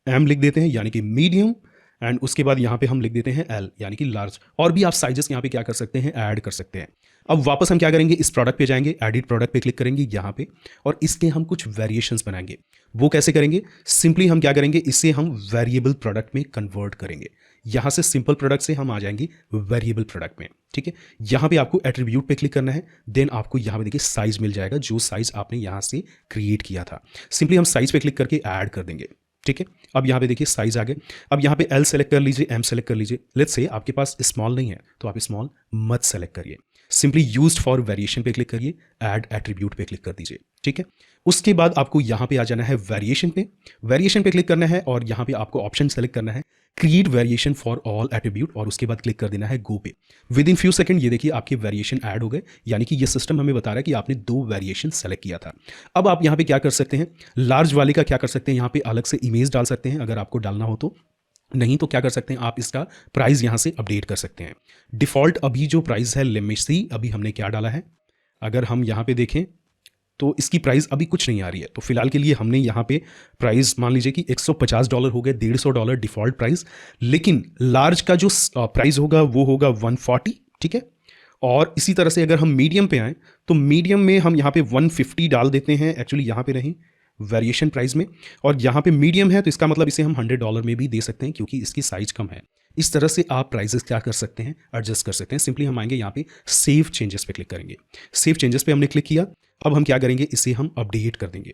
एम लिख देते हैं यानी कि मीडियम एंड उसके बाद यहाँ पे हम लिख देते हैं एल यानी कि लार्ज। और भी आप साइजेस यहाँ पे क्या कर सकते हैं ऐड कर सकते हैं। अब वापस हम क्या करेंगे, इस प्रोडक्ट पे जाएंगे, एडिट प्रोडक्ट पे क्लिक करेंगे यहाँ पे और इसके हम कुछ वेरिएशंस बनाएंगे। वो कैसे करेंगे, सिंपली हम क्या करेंगे, इसे हम वेरिएबल प्रोडक्ट में कन्वर्ट करेंगे। यहाँ से सिंपल प्रोडक्ट से हम आ जाएंगे वेरिएबल प्रोडक्ट में। ठीक है, यहाँ पे आपको एट्रीब्यूट पे क्लिक करना है, देन आपको यहाँ पे देखिए साइज मिल जाएगा जो साइज आपने यहाँ से क्रिएट किया था। सिंपली हम साइज पे क्लिक करके ऐड कर देंगे। ठीक है, अब यहाँ पे देखिए साइज आ गए। अब यहाँ पे एल सेलेक्ट कर लीजिए, एम सेलेक्ट कर लीजिए। लेट्स से आपके पास स्मॉल नहीं है तो आप स्मॉल मत सेलेक्ट करिए, सिंपली यूज्ड फॉर वेरिएशन पे क्लिक करिए, ऐड एट्रीब्यूट पे क्लिक कर दीजिए। ठीक है, उसके बाद आपको यहाँ पे आ जाना है वेरिएशन पे। वेरिएशन पे क्लिक करना है और यहाँ पे आपको ऑप्शन सेलेक्ट करना है create variation for all attribute और उसके बाद क्लिक कर देना है गो पे। विद इन फ्यू सेकंड ये देखिए आपके वेरिएशन ऐड हो गए, यानी कि ये सिस्टम हमें बता रहा है कि आपने 2 वेरिएशन सेलेक्ट किया था। अब आप यहाँ पे क्या कर सकते हैं, लार्ज वाले का क्या कर सकते हैं, यहाँ पे अलग से इमेज डाल सकते हैं अगर आपको डालना हो तो, नहीं तो क्या कर सकते हैं आप इसका प्राइस यहाँ से अपडेट कर सकते हैं। डिफॉल्ट अभी जो प्राइस है लेमिसी अभी हमने क्या डाला है, अगर हम यहाँ पे देखें तो इसकी प्राइस अभी कुछ नहीं आ रही है। तो फिलहाल के लिए हमने यहाँ पे प्राइस मान लीजिए कि $150 हो गए, $150 डिफॉल्ट प्राइस। लेकिन लार्ज का जो प्राइस होगा वो होगा 140। ठीक है, और इसी तरह से अगर हम मीडियम पे आएँ तो मीडियम में हम यहाँ पे 150 डाल देते हैं, एक्चुअली यहाँ पे नहीं वेरिएशन प्राइस में, और यहाँ पे मीडियम है तो इसका मतलब इसे हम $100 में भी दे सकते हैं क्योंकि इसकी साइज कम है। इस तरह से आप प्राइसेस क्या कर सकते हैं, एडजस्ट कर सकते हैं। सिंपली हम आएंगे यहाँ पे सेव चेंजेस पे क्लिक करेंगे। सेव चेंजेस पे हमने क्लिक किया, अब हम क्या करेंगे, इसे हम अपडेट कर देंगे।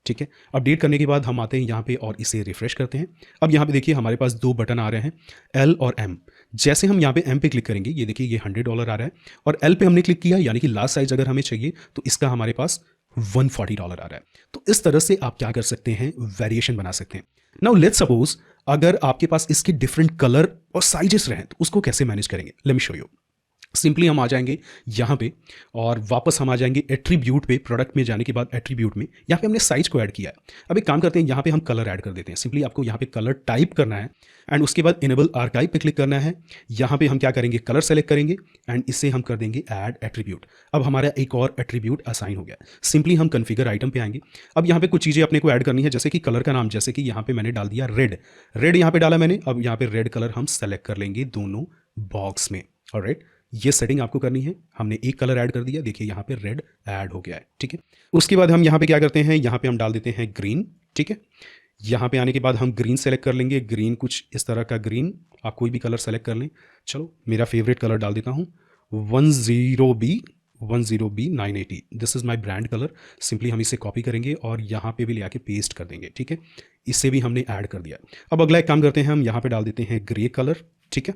ठीक है, अपडेट करने के बाद हम आते हैं यहाँ पे और इसे रिफ्रेश करते हैं। अब यहाँ पे देखिए हमारे पास 2 बटन आ रहे हैं, एल और एम। जैसे हम यहाँ पे एम पे क्लिक करेंगे ये देखिए ये $100 आ रहा है, और एल पे हमने क्लिक किया यानी कि लास्ट साइज अगर हमें चाहिए तो इसका हमारे पास $140 आ रहा है। तो इस तरह से आप क्या कर सकते हैं, वेरिएशन बना सकते हैं। नाउ लेट्स सपोज अगर आपके पास इसके डिफरेंट कलर और साइजेस रहें तो उसको कैसे मैनेज करेंगे, let me show you. Simply हम आ जाएंगे यहाँ पे और वापस हम आ जाएंगे एट्रीब्यूट पे। प्रोडक्ट में जाने के बाद एट्रीब्यूट में यहाँ पे हमने साइज को ऐड किया है। अब एक काम करते हैं, यहाँ पे हम कलर ऐड कर देते हैं। सिंपली आपको यहाँ पे कलर टाइप करना है एंड उसके बाद इनेबल आर्काइव पे क्लिक करना है। यहाँ पे हम क्या करेंगे, कलर सेलेक्ट करेंगे एंड इसे हम कर देंगे ऐड एट्रीब्यूट। अब हमारा एक और एट्रीब्यूट असाइन हो गया। सिंपली हम कन्फिगर आइटम पे आएंगे। अब यहाँ पे कुछ चीज़ें अपने को ऐड करनी है, जैसे कि कलर का नाम, जैसे कि यहाँ पे मैंने डाल दिया रेड यहाँ पे डाला मैंने। अब यहाँ पे रेड कलर हम सेलेक्ट कर लेंगे दोनों बॉक्स में। ऑलराइट, ये सेटिंग आपको करनी है। हमने एक कलर ऐड कर दिया, देखिए यहाँ पे रेड ऐड हो गया है। ठीक है, उसके बाद हम यहाँ पे क्या करते हैं, यहाँ पे हम डाल देते हैं ग्रीन। ठीक है, यहाँ पे आने के बाद हम ग्रीन सेलेक्ट कर लेंगे। ग्रीन कुछ इस तरह का ग्रीन, आप कोई भी कलर सेलेक्ट कर लें। चलो मेरा फेवरेट कलर डाल देता हूँ 10B 980। This is my brand colour. Simply हम इसे कॉपी करेंगे और यहाँ पे भी ले आके पेस्ट कर देंगे। ठीक है, इसे भी हमने ऐड कर दिया। अब अगला एक काम करते हैं, हम यहाँ पे डाल देते हैं ग्रे कलर। ठीक है,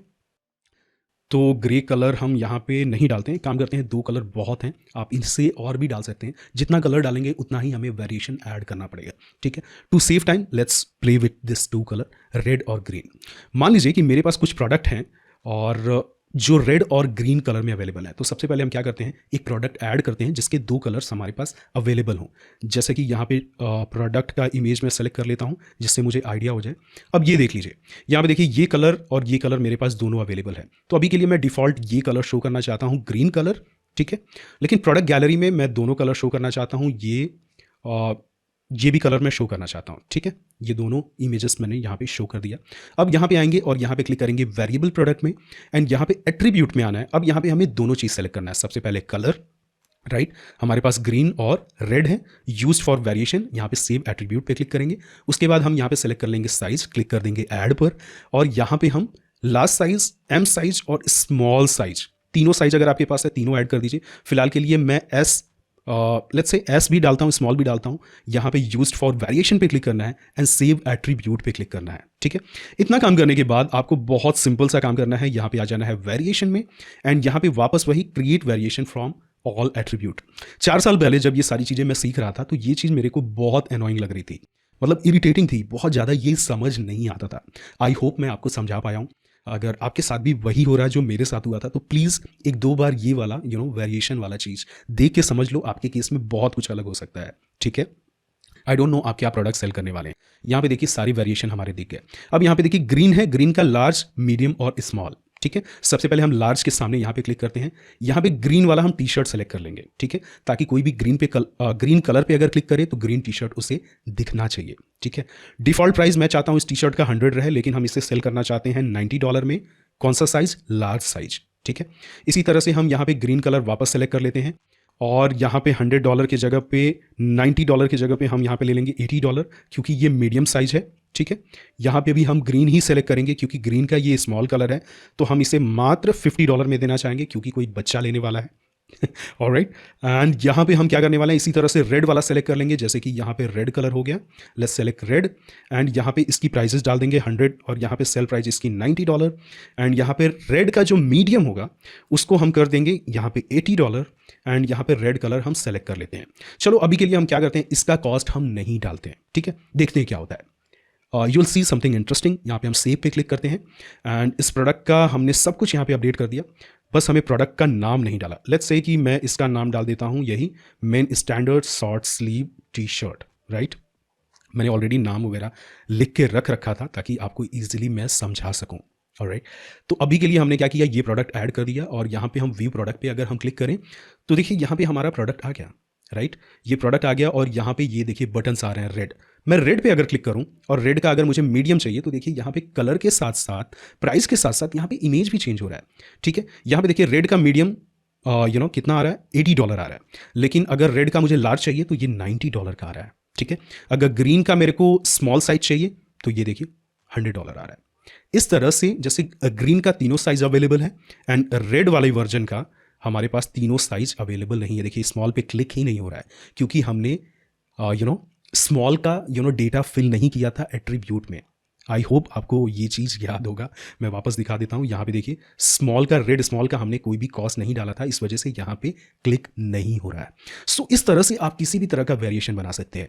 तो ग्रे कलर हम यहाँ पे नहीं डालते हैं, काम करते हैं 2 कलर बहुत हैं, आप इनसे और भी डाल सकते हैं। जितना कलर डालेंगे उतना ही हमें वेरिएशन ऐड करना पड़ेगा। ठीक है, to save time let's play with this 2 colour, red और ग्रीन। मान लीजिए कि मेरे पास कुछ प्रोडक्ट हैं और जो रेड और ग्रीन कलर में अवेलेबल है, तो सबसे पहले हम क्या करते हैं, एक प्रोडक्ट ऐड करते हैं जिसके 2 कलर्स हमारे पास अवेलेबल हों। जैसे कि यहाँ पे प्रोडक्ट का इमेज मैं सेलेक्ट कर लेता हूँ जिससे मुझे आइडिया हो जाए। अब ये देख लीजिए, यहाँ पे देखिए ये कलर और ये कलर मेरे पास दोनों अवेलेबल है। तो अभी के लिए मैं डिफ़ॉल्ट ये कलर शो करना चाहता हूँ, ग्रीन कलर। ठीक है, लेकिन प्रोडक्ट गैलरी में मैं दोनों कलर शो करना चाहता हूँ, ये भी कलर मैं शो करना चाहता हूँ। ठीक है, ये दोनों इमेजेस मैंने यहाँ पे शो कर दिया। अब यहाँ पे आएंगे और यहाँ पे क्लिक करेंगे वेरिएबल प्रोडक्ट में एंड यहाँ पे एट्रीब्यूट में आना है। अब यहाँ पे हमें दोनों चीज़ सेलेक्ट करना है, सबसे पहले कलर राइट हमारे पास ग्रीन और रेड है, यूज्ड फॉर वेरिएशन। यहाँ पे सेव एट्रीब्यूट पे क्लिक करेंगे, उसके बाद हम यहाँ पे सेलेक्ट कर लेंगे साइज, क्लिक कर देंगे ऐड पर, और यहाँ पे हम लार्ज साइज, एम साइज और स्मॉल साइज, तीनों साइज अगर आपके पास है तीनों ऐड कर दीजिए। फिलहाल के लिए मैं एस, लेट्स से एस भी डालता हूँ, स्मॉल भी डालता हूँ। यहाँ पे यूज्ड फॉर वेरिएशन पे क्लिक करना है एंड सेव एट्रीब्यूट पे क्लिक करना है। ठीक है, इतना काम करने के बाद आपको बहुत सिंपल सा काम करना है, यहाँ पे आ जाना है वेरिएशन में एंड यहाँ पे वापस वही create variation from all attribute. 4 साल पहले जब ये सारी चीज़ें मैं सीख रहा था तो ये चीज़ मेरे को बहुत एनोइंग लग रही थी, मतलब इरिटेटिंग थी, बहुत ज़्यादा ये समझ नहीं आता था। आई होप मैं आपको समझा पाया हूँ। अगर आपके साथ भी वही हो रहा है जो मेरे साथ हुआ था तो प्लीज़ एक दो बार ये वाला वेरिएशन वाला चीज़ देख के समझ लो, आपके केस में बहुत कुछ अलग हो सकता है। ठीक है, आई डोंट नो आप क्या प्रोडक्ट सेल करने वाले हैं। यहाँ पे देखिए सारी वेरिएशन हमारे दिख गए। अब यहाँ पे देखिए ग्रीन है, ग्रीन का लार्ज, मीडियम और स्मॉल। ठीक है, सबसे पहले हम लार्ज के सामने यहाँ पे क्लिक करते हैं, यहाँ पे ग्रीन वाला हम टी शर्ट सेलेक्ट कर लेंगे। ठीक है, ताकि कोई भी ग्रीन कलर पे अगर क्लिक करे तो ग्रीन टी शर्ट उसे दिखना चाहिए। ठीक है, डिफॉल्ट प्राइस मैं चाहता हूँ इस टी शर्ट का 100 रहे, लेकिन हम इसे सेल करना चाहते हैं $90 में। कौन सा साइज? Large size. ठीक है, इसी तरह से हम यहाँ पे ग्रीन कलर वापस सेलेक्ट कर लेते हैं और यहाँ पे $100 की जगह पे, $90 की जगह पे हम यहाँ पे ले लेंगे $80, क्योंकि ये मीडियम साइज है। ठीक है, यहाँ पे भी हम ग्रीन ही सेलेक्ट करेंगे क्योंकि ग्रीन का ये स्मॉल कलर है, तो हम इसे मात्र $50 में देना चाहेंगे क्योंकि कोई बच्चा लेने वाला है। ऑलराइट, एंड यहाँ पे हम क्या करने वाले हैं, इसी तरह से रेड वाला सेलेक्ट कर लेंगे, जैसे कि यहाँ पे रेड कलर हो गया। लेट्स सेलेक्ट रेड एंड यहाँ पे इसकी प्राइसेस डाल देंगे 100 और यहाँ पे सेल प्राइस इसकी $90 एंड यहाँ पे रेड का जो मीडियम होगा उसको हम कर देंगे यहाँ पे $80 एंड यहाँ पे रेड कलर हम सेलेक्ट कर लेते हैं। चलो अभी के लिए हम क्या करते हैं, इसका कॉस्ट हम नहीं डालते हैं। ठीक है, देखते हैं क्या होता है। You will see something interesting. यहाँ पे हम सेव पे क्लिक करते हैं एंड इस प्रोडक्ट का हमने सब कुछ यहाँ पे अपडेट कर दिया, बस हमें प्रोडक्ट का नाम नहीं डाला। लेट्स से कि मैं इसका नाम डाल देता हूँ यही main standard short sleeve T shirt. Right, मैंने ऑलरेडी नाम वगैरह लिख के रख रखा था ताकि आपको ईजिली मैं समझा सकूँ। ऑलराइट, तो अभी के लिए हमने क्या किया, ये प्रोडक्ट ऐड कर दिया और यहाँ पे हम व्यू प्रोडक्ट पे अगर हम क्लिक करें तो देखिए यहाँ पे हमारा प्रोडक्ट आ गया। राइट, ये प्रोडक्ट आ गया और यहाँ पे ये देखिए बटन्स आ रहे हैं रेड। मैं रेड पे अगर क्लिक करूँ और रेड का अगर मुझे मीडियम चाहिए तो देखिए यहाँ पे कलर के साथ साथ प्राइस के साथ साथ यहाँ पे इमेज भी चेंज हो रहा है। ठीक है, यहाँ पे देखिए रेड का मीडियम कितना आ रहा है, $80 आ रहा है, लेकिन अगर रेड का मुझे लार्ज चाहिए तो ये $90 का आ रहा है। ठीक है, अगर ग्रीन का मेरे को स्मॉल साइज चाहिए तो ये देखिए $100 आ रहा है। इस तरह से जैसे ग्रीन का तीनों साइज अवेलेबल है एंड रेड वाले वर्जन का हमारे पास तीनों साइज अवेलेबल नहीं है। देखिए स्मॉल पे क्लिक ही नहीं हो रहा है क्योंकि हमने स्मॉल का डेटा फिल नहीं किया था एट्रीब्यूट में। आई होप आपको ये चीज़ याद होगा। मैं वापस दिखा देता हूँ, यहाँ पे देखिए स्मॉल का, रेड स्मॉल का हमने कोई भी कॉस्ट नहीं डाला था, इस वजह से यहाँ पे क्लिक नहीं हो रहा है। सो इस तरह से आप किसी भी तरह का वेरिएशन बना सकते हैं।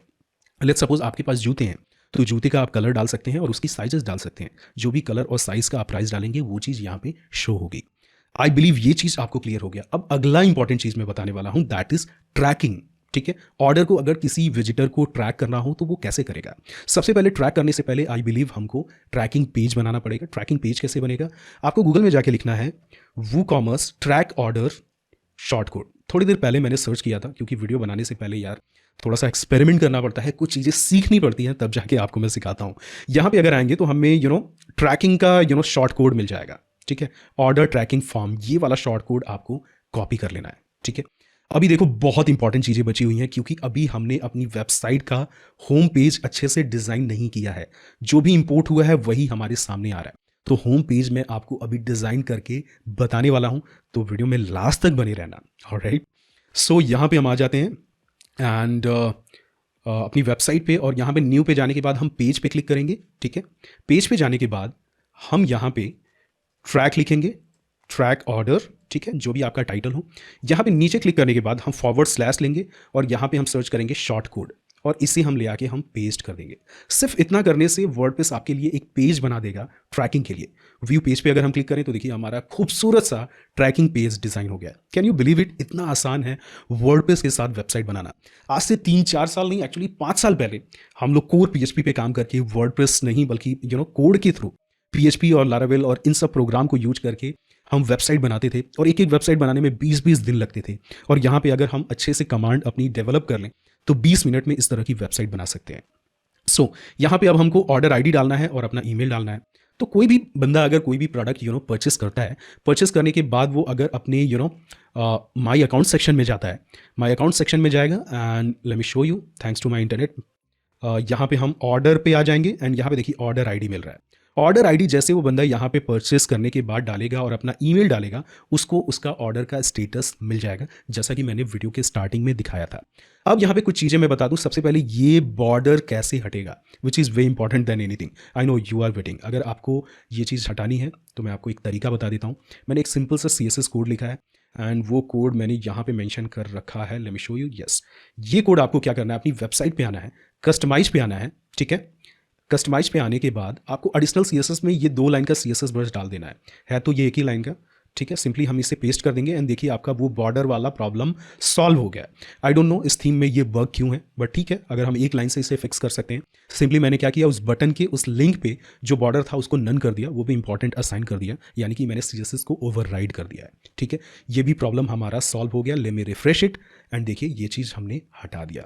लेट्स सपोज आपके पास जूते हैं तो जूते का आप कलर डाल सकते हैं और उसकी साइजेस डाल सकते हैं। जो भी कलर और साइज का आप प्राइस डालेंगे वो चीज़ यहाँ पे शो होगी। आई बिलीव ये चीज़ आपको क्लियर हो गया। अब अगला इंपॉर्टेंट चीज़ मैं बताने वाला हूँ, दैट इज ट्रैकिंग। ठीक है, ऑर्डर को अगर किसी विजिटर को ट्रैक करना हो तो वो कैसे करेगा। सबसे पहले ट्रैक करने से पहले आई बिलीव हमको ट्रैकिंग पेज बनाना पड़ेगा। ट्रैकिंग पेज कैसे बनेगा, आपको गूगल में जाके लिखना है WooCommerce track order short code. थोड़ी देर पहले मैंने सर्च किया था क्योंकि वीडियो बनाने से पहले यार थोड़ा सा एक्सपेरिमेंट करना पड़ता है, कुछ चीज़ें सीखनी पड़ती हैं, तब जाके आपको मैं सिखाता हूँ। यहाँ पे अगर आएंगे तो हमें ट्रैकिंग का शॉर्ट कोड मिल जाएगा। ठीक है, ऑर्डर ट्रैकिंग फॉर्म, ये वाला शॉर्ट कोड आपको कॉपी कर लेना है। ठीक है, अभी देखो बहुत इंपॉर्टेंट चीज़ें बची हुई हैं क्योंकि अभी हमने अपनी वेबसाइट का होम पेज अच्छे से डिज़ाइन नहीं किया है। जो भी इंपोर्ट हुआ है वही हमारे सामने आ रहा है, तो होम पेज में आपको अभी डिज़ाइन करके बताने वाला हूँ, तो वीडियो में लास्ट तक बने रहना। ऑलराइट, सो यहाँ पे हम आ जाते हैं एंड अपनी वेबसाइट पे, और यहाँ पे न्यू पे जाने के बाद हम पेज पे क्लिक करेंगे। ठीक है, पेज पे जाने के बाद हम यहाँ पे ट्रैक लिखेंगे, ट्रैक ऑर्डर। ठीक है, जो भी आपका टाइटल हो। यहाँ पे नीचे क्लिक करने के बाद हम फॉरवर्ड / लेंगे और यहाँ पे हम सर्च करेंगे शॉर्ट कोड और इसे हम ले आके हम पेस्ट कर देंगे। सिर्फ इतना करने से वर्डप्रेस आपके लिए एक पेज बना देगा ट्रैकिंग के लिए। व्यू पेज पे अगर हम क्लिक करें तो देखिए हमारा खूबसूरत सा ट्रैकिंग पेज डिज़ाइन हो गया। कैन यू बिलीव इट, इतना आसान है वर्डप्रेस के साथ वेबसाइट बनाना। आज से 3-4 साल नहीं, एक्चुअली 5 साल पहले हम लोग कोर PHP पे काम करके वर्डप्रेस नहीं बल्कि कोड के थ्रू PHP और लारावेल और इन सब प्रोग्राम को यूज करके हम वेबसाइट बनाते थे और एक एक वेबसाइट बनाने में 20-20 दिन लगते थे। और यहाँ पे अगर हम अच्छे से कमांड अपनी डेवलप कर लें तो 20 मिनट में इस तरह की वेबसाइट बना सकते हैं। सो यहाँ पे अब हमको ऑर्डर ID डालना है और अपना ईमेल डालना है। तो कोई भी बंदा अगर कोई भी प्रोडक्ट परचेस करता है, परचेस करने के बाद वो अगर अपने माई अकाउंट सेक्शन में जाता है, माई अकाउंट सेक्शन में जाएगा and let me show you thanks to my internet. यहाँ पे हम ऑर्डर पे आ जाएंगे एंड यहाँ पे देखिए ऑर्डर आईडी मिल रहा है। ऑर्डर आईडी जैसे वो बंदा यहाँ पे परचेस करने के बाद डालेगा और अपना ईमेल डालेगा, उसको उसका ऑर्डर का स्टेटस मिल जाएगा, जैसा कि मैंने वीडियो के स्टार्टिंग में दिखाया था। अब यहाँ पे कुछ चीज़ें मैं बता दूँ। सबसे पहले ये बॉर्डर कैसे हटेगा, which is way important than anything. I know you are waiting. अगर आपको ये चीज़ हटानी है तो मैं आपको एक तरीका बता देता हूँ। मैंने एक सिंपल सा CSS कोड लिखा है एंड वो कोड मैंने यहाँ पे मेंशन कर रखा है। Let me show you. Yes, ये कोड आपको क्या करना है, अपनी वेबसाइट पे आना है, कस्टमाइज पे आना है, ठीक है। कस्टमाइज पे आने के बाद आपको एडिशनल CSS में ये 2 लाइन का CSS ब्रश डाल देना है तो ये एक ही लाइन का, ठीक है। सिंपली हम इसे पेस्ट कर देंगे एंड देखिए आपका वो बॉर्डर वाला प्रॉब्लम सॉल्व हो गया। आई डोंट नो इस थीम में ये बग क्यों है, बट ठीक है, अगर हम एक लाइन से इसे फिक्स कर सकते हैं। सिंपली मैंने क्या किया, उस बटन के उस लिंक पे जो बॉर्डर था उसको नन कर दिया, वो भी इंपॉर्टेंट असाइन कर दिया, यानी कि मैंने CSS को ओवरराइड कर दिया है, ठीक है। ये भी प्रॉब्लम हमारा सॉल्व हो गया। Late me refresh it and देखिए ये चीज़ हमने हटा दिया।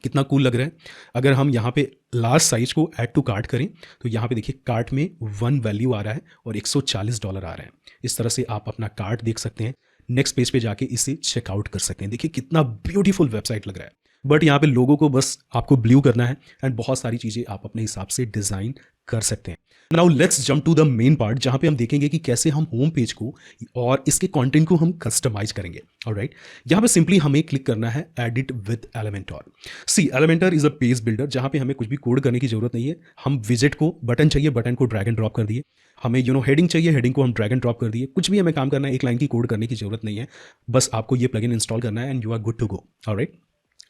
कितना कूल लग रहा है। अगर हम यहाँ पे लास्ट साइज को ऐड टू कार्ट करें तो यहाँ पे देखिए कार्ट में 1 वैल्यू आ रहा है और $140 आ रहा है। इस तरह से आप अपना कार्ट देख सकते हैं। नेक्स्ट पेज पे जाके इसे चेकआउट कर सकते हैं। देखिए कितना ब्यूटीफुल वेबसाइट लग रहा है। बट यहाँ पे लोगों को बस आपको ब्लू करना है एंड बहुत सारी चीज़ें आप अपने हिसाब से डिज़ाइन कर सकते हैं। Now let's jump to the main part, जहाँ पे हम देखेंगे कि कैसे हम होम पेज को और इसके कंटेंट को हम कस्टमाइज करेंगे। ऑलराइट, यहाँ पे सिंपली हमें क्लिक करना है edit with Elementor. See Elementor is a page builder, जहाँ पे हमें कुछ भी कोड करने की जरूरत नहीं है। हम विजिट को बटन चाहिए, बटन को ड्रैग एंड ड्रॉप कर दिए। हमें हेडिंग चाहिए, हेडिंग को हम ड्रैग एंड ड्रॉप कर दिए। कुछ भी हमें काम करना है, एक लाइन की कोड करने की जरूरत नहीं है। बस आपको ये प्लगइन इंस्टॉल करना है and you are good to go. Alright,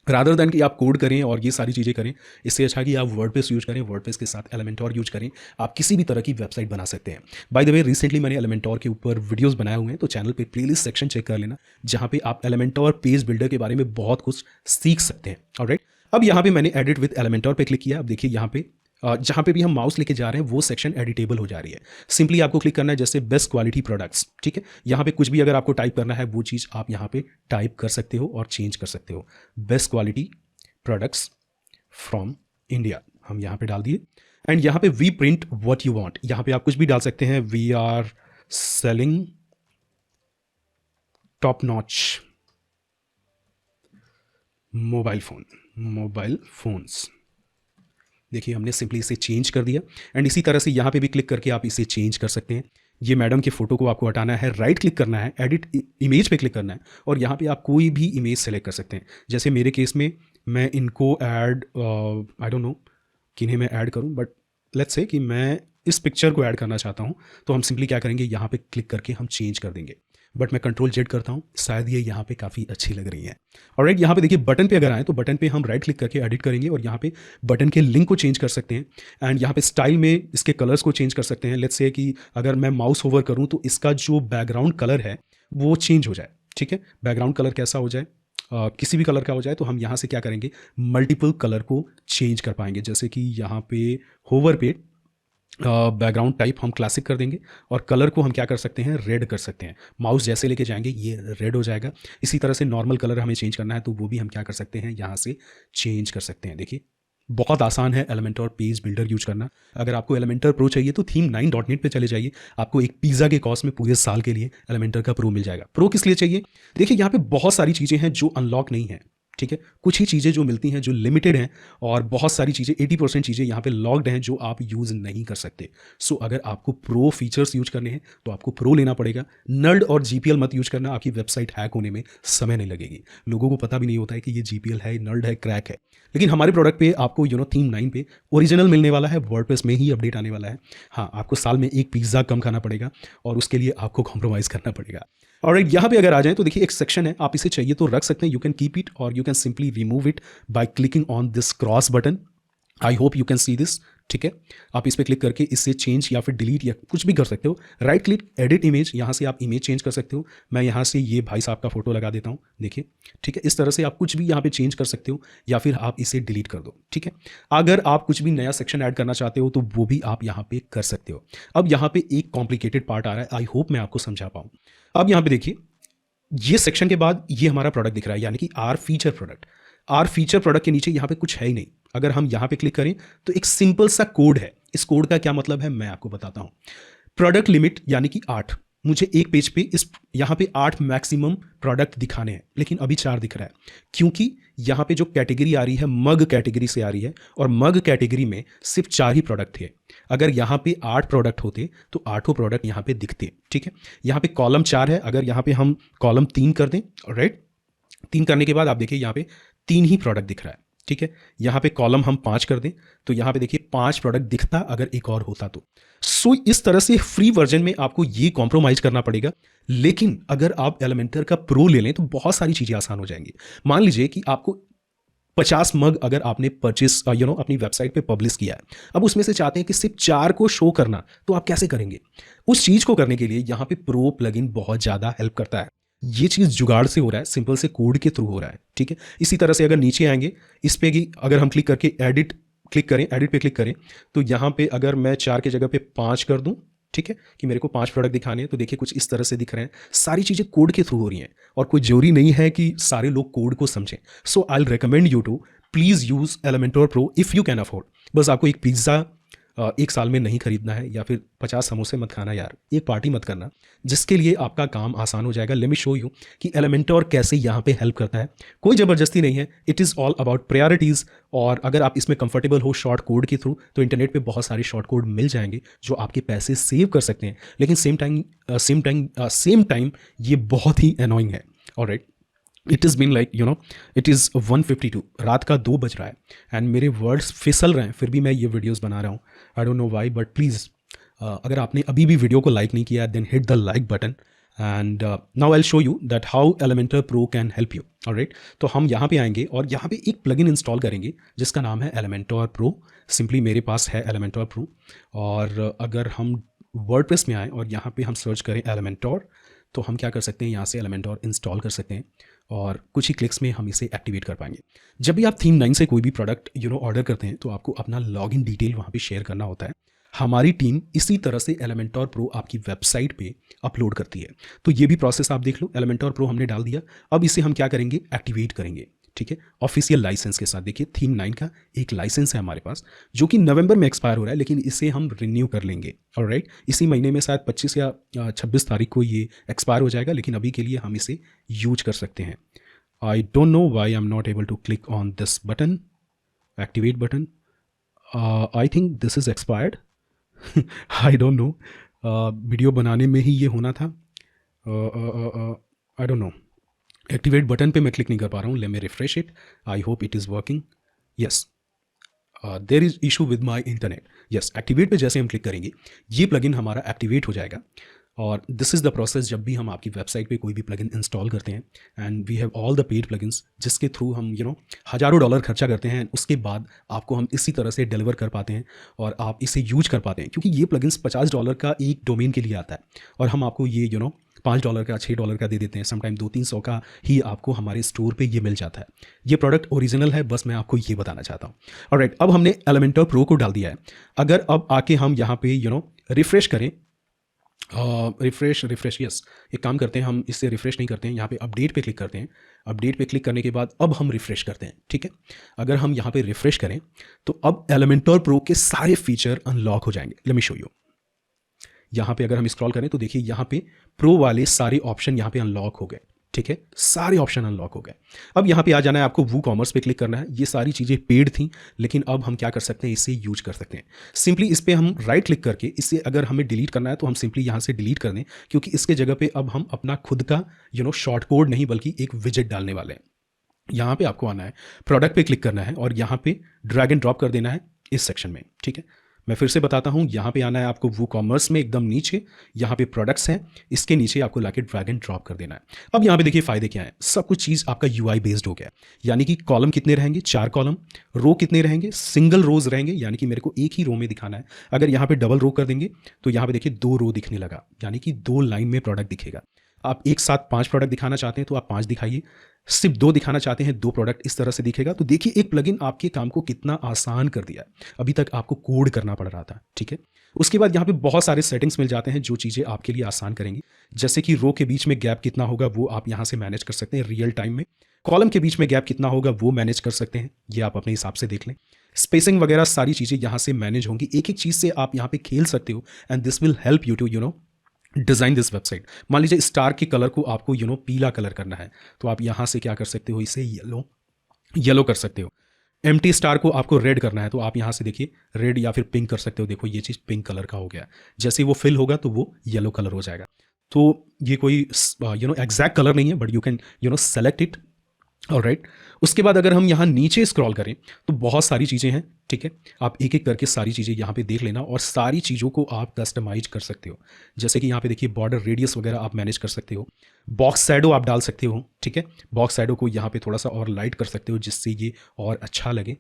rather than कि आप कोड करें और ये सारी चीज़ें करें, इससे अच्छा कि आप वर्डप्रेस यूज करें, वर्डप्रेस के साथ एलिमेंटर यूज करें। आप किसी भी तरह की वेबसाइट बना सकते हैं। बाय द वे, रिसेंटली मैंने एलिमेंटर के ऊपर वीडियोस बनाए हुए हैं, तो चैनल पे प्लेलिस्ट सेक्शन चेक कर लेना, जहाँ पे आप एलिमेंटर पेज बिल्डर के बारे में बहुत कुछ सीख सकते हैं। ऑलराइट, अब यहाँ पे मैंने एडिट विद एलिमेंटर पे क्लिक किया। अब देखिए यहाँ पे जहाँ पे भी हम माउस लेके जा रहे हैं वो सेक्शन एडिटेबल हो जा रही है। सिंपली आपको क्लिक करना है, जैसे बेस्ट क्वालिटी प्रोडक्ट्स, ठीक है। यहाँ पे कुछ भी अगर आपको टाइप करना है वो चीज़ आप यहाँ पे टाइप कर सकते हो और चेंज कर सकते हो। Best quality products from India हम यहाँ पे डाल दिए एंड यहाँ पे we print what you want, यहाँ पे आप कुछ भी डाल सकते हैं। We are selling top notch mobile phones. देखिए हमने सिंपली इसे चेंज कर दिया एंड इसी तरह से यहाँ पे भी क्लिक करके आप इसे चेंज कर सकते हैं। ये मैडम की फ़ोटो को आपको हटाना है, राइट क्लिक करना है, एडिट इमेज पे क्लिक करना है और यहाँ पे आप कोई भी इमेज सेलेक्ट कर सकते हैं। जैसे मेरे केस में मैं इनको ऐड, आई डोंट नो किन्हें मैं ऐड करूँ, बट लेट्स से कि मैं इस पिक्चर को ऐड करना चाहता हूँ, तो हम सिंपली क्या करेंगे, यहाँ पे क्लिक करके हम चेंज कर देंगे। बट मैं Ctrl+Z करता हूँ, शायद ये यहाँ पे काफ़ी अच्छी लग रही है। ऑलराइट, यहाँ पे देखिए बटन पे अगर आए तो बटन पे हम राइट क्लिक करके एडिट करेंगे और यहाँ पे बटन के लिंक को चेंज कर सकते हैं एंड यहाँ पे स्टाइल में इसके कलर्स को चेंज कर सकते हैं। लेट्स से कि अगर मैं माउस ओवर करूँ तो इसका जो बैकग्राउंड कलर है वो चेंज हो जाए, ठीक है। बैकग्राउंड कलर कैसा हो जाए, किसी भी कलर का हो जाए, तो हम यहाँ से क्या करेंगे, मल्टीपल कलर को चेंज कर पाएंगे। जैसे कि यहाँ पे होवर पे बैकग्राउंड टाइप हम क्लासिक कर देंगे और कलर को हम क्या कर सकते हैं, रेड कर सकते हैं। माउस जैसे लेके जाएंगे ये रेड हो जाएगा। इसी तरह से नॉर्मल कलर हमें चेंज करना है तो वो भी हम क्या कर सकते हैं, यहाँ से चेंज कर सकते हैं। देखिए बहुत आसान है एलिमेंटर पेज बिल्डर यूज करना। अगर आपको एलिमेंटर प्रो चाहिए तो theme9.net पे चले जाइए, आपको एक पिज़्ज़ा के कॉस्ट में पूरे साल के लिए एलिमेंटर का प्रो मिल जाएगा। प्रो किस लिए चाहिए, देखिए यहाँ पे बहुत सारी चीज़ें हैं जो अनलॉक नहीं है, ठीक है। कुछ ही चीज़ें जो मिलती हैं जो लिमिटेड हैं और बहुत सारी चीज़ें 80% चीज़ें यहाँ पे लॉक्ड हैं जो आप यूज़ नहीं कर सकते। सो अगर आपको प्रो फीचर्स यूज करने हैं तो आपको प्रो लेना पड़ेगा। नर्ड और GPL मत यूज करना, आपकी वेबसाइट हैक होने में समय नहीं लगेगी। लोगों को पता भी नहीं होता है कि ये GPL है, नर्ड है, क्रैक है। लेकिन हमारे प्रोडक्ट पे आपको Theme9 पे ओरिजिनल मिलने वाला है, वर्डप्रेस में ही अपडेट आने वाला है। हाँ, आपको साल में एक पिज़्ज़ा कम खाना पड़ेगा और उसके लिए आपको कॉम्प्रोमाइज़ करना पड़ेगा। ऑलराइट, यहाँ पे अगर आ जाएं तो देखिए एक सेक्शन है, आप इसे चाहिए तो रख सकते हैं। यू कैन कीप इट और you can simply remove it by clicking on this cross button. I hope you can see this, ठीक है। आप इस पर क्लिक करके इससे चेंज या फिर डिलीट या कुछ भी कर सकते हो। राइट क्लिक, एडिट इमेज, यहाँ से आप इमेज चेंज कर सकते हो। मैं यहाँ से ये भाई साहब का फोटो लगा देता हूँ, देखिए, ठीक है। इस तरह से आप कुछ भी यहाँ पे चेंज कर सकते हो या फिर आप इसे डिलीट कर दो, ठीक है। अगर आप कुछ भी नया सेक्शन ऐड करना चाहते हो तो वो भी आप यहाँ पे कर सकते हो। अब यहाँ पे एक कॉम्प्लिकेटेड पार्ट आ रहा है, आई होप मैं आपको समझा पाऊँ। अब यहाँ पे देखिए ये सेक्शन के बाद ये हमारा प्रोडक्ट दिख रहा है, यानी कि our feature product. Our feature product के नीचे यहाँ पे कुछ है ही नहीं। अगर हम यहाँ पे क्लिक करें तो एक सिंपल सा कोड है। इस कोड का क्या मतलब है मैं आपको बताता हूँ। प्रोडक्ट लिमिट यानी कि 8, मुझे एक पेज पे इस यहाँ पे 8 मैक्सिमम प्रोडक्ट दिखाने हैं, लेकिन अभी 4 दिख रहा है क्योंकि यहाँ पे जो कैटेगरी आ रही है मग कैटेगरी से आ रही है और मग कैटेगरी में सिर्फ 4 ही प्रोडक्ट थे। अगर यहाँ पे 8 प्रोडक्ट होते तो 8 प्रोडक्ट यहाँ पे दिखते। ठीक है, यहाँ पे कॉलम 4 है, अगर यहाँ पे हम कॉलम 3 कर दें, राइट, 3 करने के बाद आप देखिए यहाँ पे 3 ही प्रोडक्ट दिख रहा है। ठीक है, यहाँ पे कॉलम हम 5 कर दें तो यहाँ पे देखिए 5 प्रोडक्ट दिखता अगर एक और होता तो। सो इस तरह से फ्री वर्जन में आपको ये कॉम्प्रोमाइज करना पड़ेगा, लेकिन अगर आप एलिमेंटर का प्रो ले लें तो बहुत सारी चीज़ें आसान हो जाएंगी। मान लीजिए कि आपको 50 मग अगर आपने परचेस अपनी वेबसाइट पे पब्लिश किया है, अब उसमें से चाहते हैं कि सिर्फ 4 को शो करना, तो आप कैसे करेंगे? उस चीज़ को करने के लिए यहाँ पे प्रो प्लगइन बहुत ज़्यादा हेल्प करता है। ये चीज़ जुगाड़ से हो रहा है, सिंपल से कोड के थ्रू हो रहा है। ठीक है, इसी तरह से अगर नीचे आएंगे इस पे की अगर हम क्लिक करके एडिट पे क्लिक करें तो यहाँ पे अगर मैं 4 की जगह पे 5 कर दूं, ठीक है, कि मेरे को 5 प्रोडक्ट दिखाने हैं, तो देखिए कुछ इस तरह से दिख रहे हैं। सारी चीज़ें कोड के थ्रू हो रही हैं और कोई जरूरी नहीं है कि सारे लोग कोड को समझें। So I will recommend you to please use Elementor pro if you can afford. बस आपको एक पिज़्ज़ा 1 साल में नहीं खरीदना है या फिर 50 समोसे मत खाना यार, एक पार्टी मत करना, जिसके लिए आपका काम आसान हो जाएगा। लेट मी शो यू कि एलिमेंटर कैसे यहाँ पे हेल्प करता है। कोई ज़बरदस्ती नहीं है, it is all about priorities. और अगर आप इसमें कंफर्टेबल हो शॉर्ट कोड के थ्रू तो इंटरनेट पे बहुत सारे शॉर्ट कोड मिल जाएंगे जो आपके पैसे सेव कर सकते हैं, लेकिन सेम टाइम ये बहुत ही अनोइंग है। Alright, it is been like it is 1:52, रात का 2 बज रहा है एंड मेरे वर्ड्स फिसल रहे हैं, फिर भी मैं ये वीडियोस बना रहा हूँ। I don't know why, but please अगर आपने अभी भी वीडियो को लाइक नहीं किया then hit the like button and now I will show you that how Elementor Pro can help you. Alright, तो हम यहाँ पे आएंगे और यहाँ पे एक प्लगइन इंस्टॉल करेंगे जिसका नाम है एलिमेंटर प्रो। सिंपली मेरे पास है एलिमेंटर प्रो, और अगर हम वर्डप्रेस में आएँ और यहाँ पे हम सर्च करें एलिमेंटर, तो हम क्या कर सकते हैं, यहाँ से एलिमेंटर इंस्टॉल कर सकते हैं और कुछ ही क्लिक्स में हम इसे एक्टिवेट कर पाएंगे। जब भी आप थीम 9 से कोई भी प्रोडक्ट ऑर्डर करते हैं तो आपको अपना लॉगिन डिटेल वहाँ पे शेयर करना होता है। हमारी टीम इसी तरह से एलिमेंटर प्रो आपकी वेबसाइट पे अपलोड करती है। तो ये भी प्रोसेस आप देख लो, एलिमेंटर प्रो हमने डाल दिया, अब इसे हम क्या करेंगे, एक्टिवेट करेंगे। ठीक है, ऑफिशियल लाइसेंस के साथ। देखिए थीम 9 का एक लाइसेंस है हमारे पास जो कि नवंबर में एक्सपायर हो रहा है, लेकिन इसे हम रिन्यू कर लेंगे। ऑलराइट, इसी महीने में शायद 25 या 26 तारीख को ये एक्सपायर हो जाएगा, लेकिन अभी के लिए हम इसे यूज कर सकते हैं। I don't know why I am not able to click on this button, activate button. I think this is expired. I don't know, video बनाने में ही ये होना था। I don't know, activate button पे मैं क्लिक नहीं कर पा रहा हूँ। Let me refresh it, I hope it is working. Yes, there is issue with my internet. Yes, activate पे जैसे हम क्लिक करेंगे ये प्लगइन हमारा एक्टिवेट हो जाएगा। और दिस इज़ द प्रोसेस जब भी हम आपकी वेबसाइट पे कोई भी प्लगइन इंस्टॉल करते हैं, and we have all the paid plugins जिसके थ्रू हम हज़ारों डॉलर खर्चा करते हैं, उसके बाद आपको हम इसी तरह से डिलीवर कर पाते हैं और आप इसे यूज कर पाते हैं, क्योंकि ये प्लगइन्स $50 का एक डोमेन के लिए आता है और हम आपको ये $5 का, $6 का दे देते हैं। समटाइम 200-300 का ही आपको हमारे स्टोर पे ये मिल जाता है। ये प्रोडक्ट ओरिजिनल है, बस मैं आपको ये बताना चाहता हूँ। ऑलराइट, अब हमने एलिमेंटर प्रो को डाल दिया है। अगर अब आके हम यहाँ पे रिफ्रेश करें, रिफ्रेश यस, एक काम करते हैं, हम इससे रिफ्रेश नहीं करते हैं, यहाँ पे अपडेट पे क्लिक करते हैं। अपडेट पे क्लिक करने के बाद अब हम रिफ्रेश करते हैं। ठीक है, अगर हम यहाँ पे रिफ्रेश करें तो अब एलिमेंटर प्रो के सारे फीचर अनलॉक हो जाएंगे। Late me show you. यहाँ पे अगर हम स्क्रॉल करें तो देखिए यहाँ पे प्रो वाले सारे ऑप्शन यहाँ पे अनलॉक हो गए। ठीक है, सारे ऑप्शन अनलॉक हो गए। अब यहाँ पे आ जाना है, आपको वू कॉमर्स पे क्लिक करना है। ये सारी चीज़ें पेड थी, लेकिन अब हम क्या कर सकते हैं, इसे यूज कर सकते हैं। सिंपली इस पर हम राइट क्लिक करके इसे अगर हमें डिलीट करना है तो हम सिंपली यहाँ से डिलीट कर दें, क्योंकि इसके जगह पे अब हम अपना खुद का शॉर्ट कोड नहीं बल्कि एक विजेट डालने वाले हैं। यहाँ पे आपको आना है, प्रोडक्ट पे क्लिक करना है और यहाँ पे ड्रैग एंड ड्रॉप कर देना है इस सेक्शन में। ठीक है, मैं फिर से बताता हूँ, यहाँ पे आना है आपको वू कॉमर्स में एकदम नीचे, यहाँ पे प्रोडक्ट्स हैं, इसके नीचे आपको लाके ड्रैग एंड ड्रॉप कर देना है। अब यहाँ पे देखिए फायदे क्या हैं, सब कुछ चीज़ आपका यूआई बेस्ड हो गया, यानी कि कॉलम कितने रहेंगे, 4 कॉलम, रो कितने रहेंगे, सिंगल रोज रहेंगे, यानी कि मेरे को एक ही रो में दिखाना है। अगर यहाँ पे डबल रो कर देंगे तो यहाँ पे देखिए 2 रो दिखने लगा, यानी कि 2 लाइन में प्रोडक्ट दिखेगा। आप एक साथ 5 प्रोडक्ट दिखाना चाहते हैं तो आप 5 दिखाइए, सिर्फ 2 दिखाना चाहते हैं 2 प्रोडक्ट इस तरह से दिखेगा। तो देखिए एक प्लगइन आपके काम को कितना आसान कर दिया है। अभी तक आपको कोड करना पड़ रहा था, ठीक है। उसके बाद यहाँ पे बहुत सारे सेटिंग्स मिल जाते हैं जो चीज़ें आपके लिए आसान करेंगी। जैसे कि रो के बीच में गैप कितना होगा वो आप यहाँ से मैनेज कर सकते हैं रियल टाइम में। कॉलम के बीच में गैप कितना होगा वो मैनेज कर सकते हैं, ये आप अपने हिसाब से देख लें। स्पेसिंग वगैरह सारी चीज़ें यहाँ से मैनेज होंगी, एक एक चीज़ से आप यहाँ पे खेल सकते हो and this will help you to design this website. मान लीजिए स्टार के कलर को आपको पीला कलर करना है, तो आप यहाँ से क्या कर सकते हो, इसे येलो कर सकते हो। एम्प्टी स्टार को आपको रेड करना है तो आप यहाँ से देखिए रेड या फिर पिंक कर सकते हो। देखो ये चीज़ पिंक कलर का हो गया, जैसे वो फिल होगा तो वो येलो कलर हो जाएगा। तो ये कोई एग्जैक्ट कलर नहीं है, but you can select it. Alright, उसके बाद अगर हम यहाँ नीचे स्क्रॉल करें तो बहुत सारी चीज़ें हैं, ठीक है। आप एक एक करके सारी चीज़ें यहाँ पे देख लेना और सारी चीज़ों को आप कस्टमाइज कर सकते हो। जैसे कि यहाँ पे देखिए बॉर्डर रेडियस वगैरह आप मैनेज कर सकते हो, बॉक्स शैडो आप डाल सकते हो, ठीक है। बॉक्स शैडो को यहाँ पे थोड़ा सा और लाइट कर सकते हो जिससे ये और अच्छा लगे।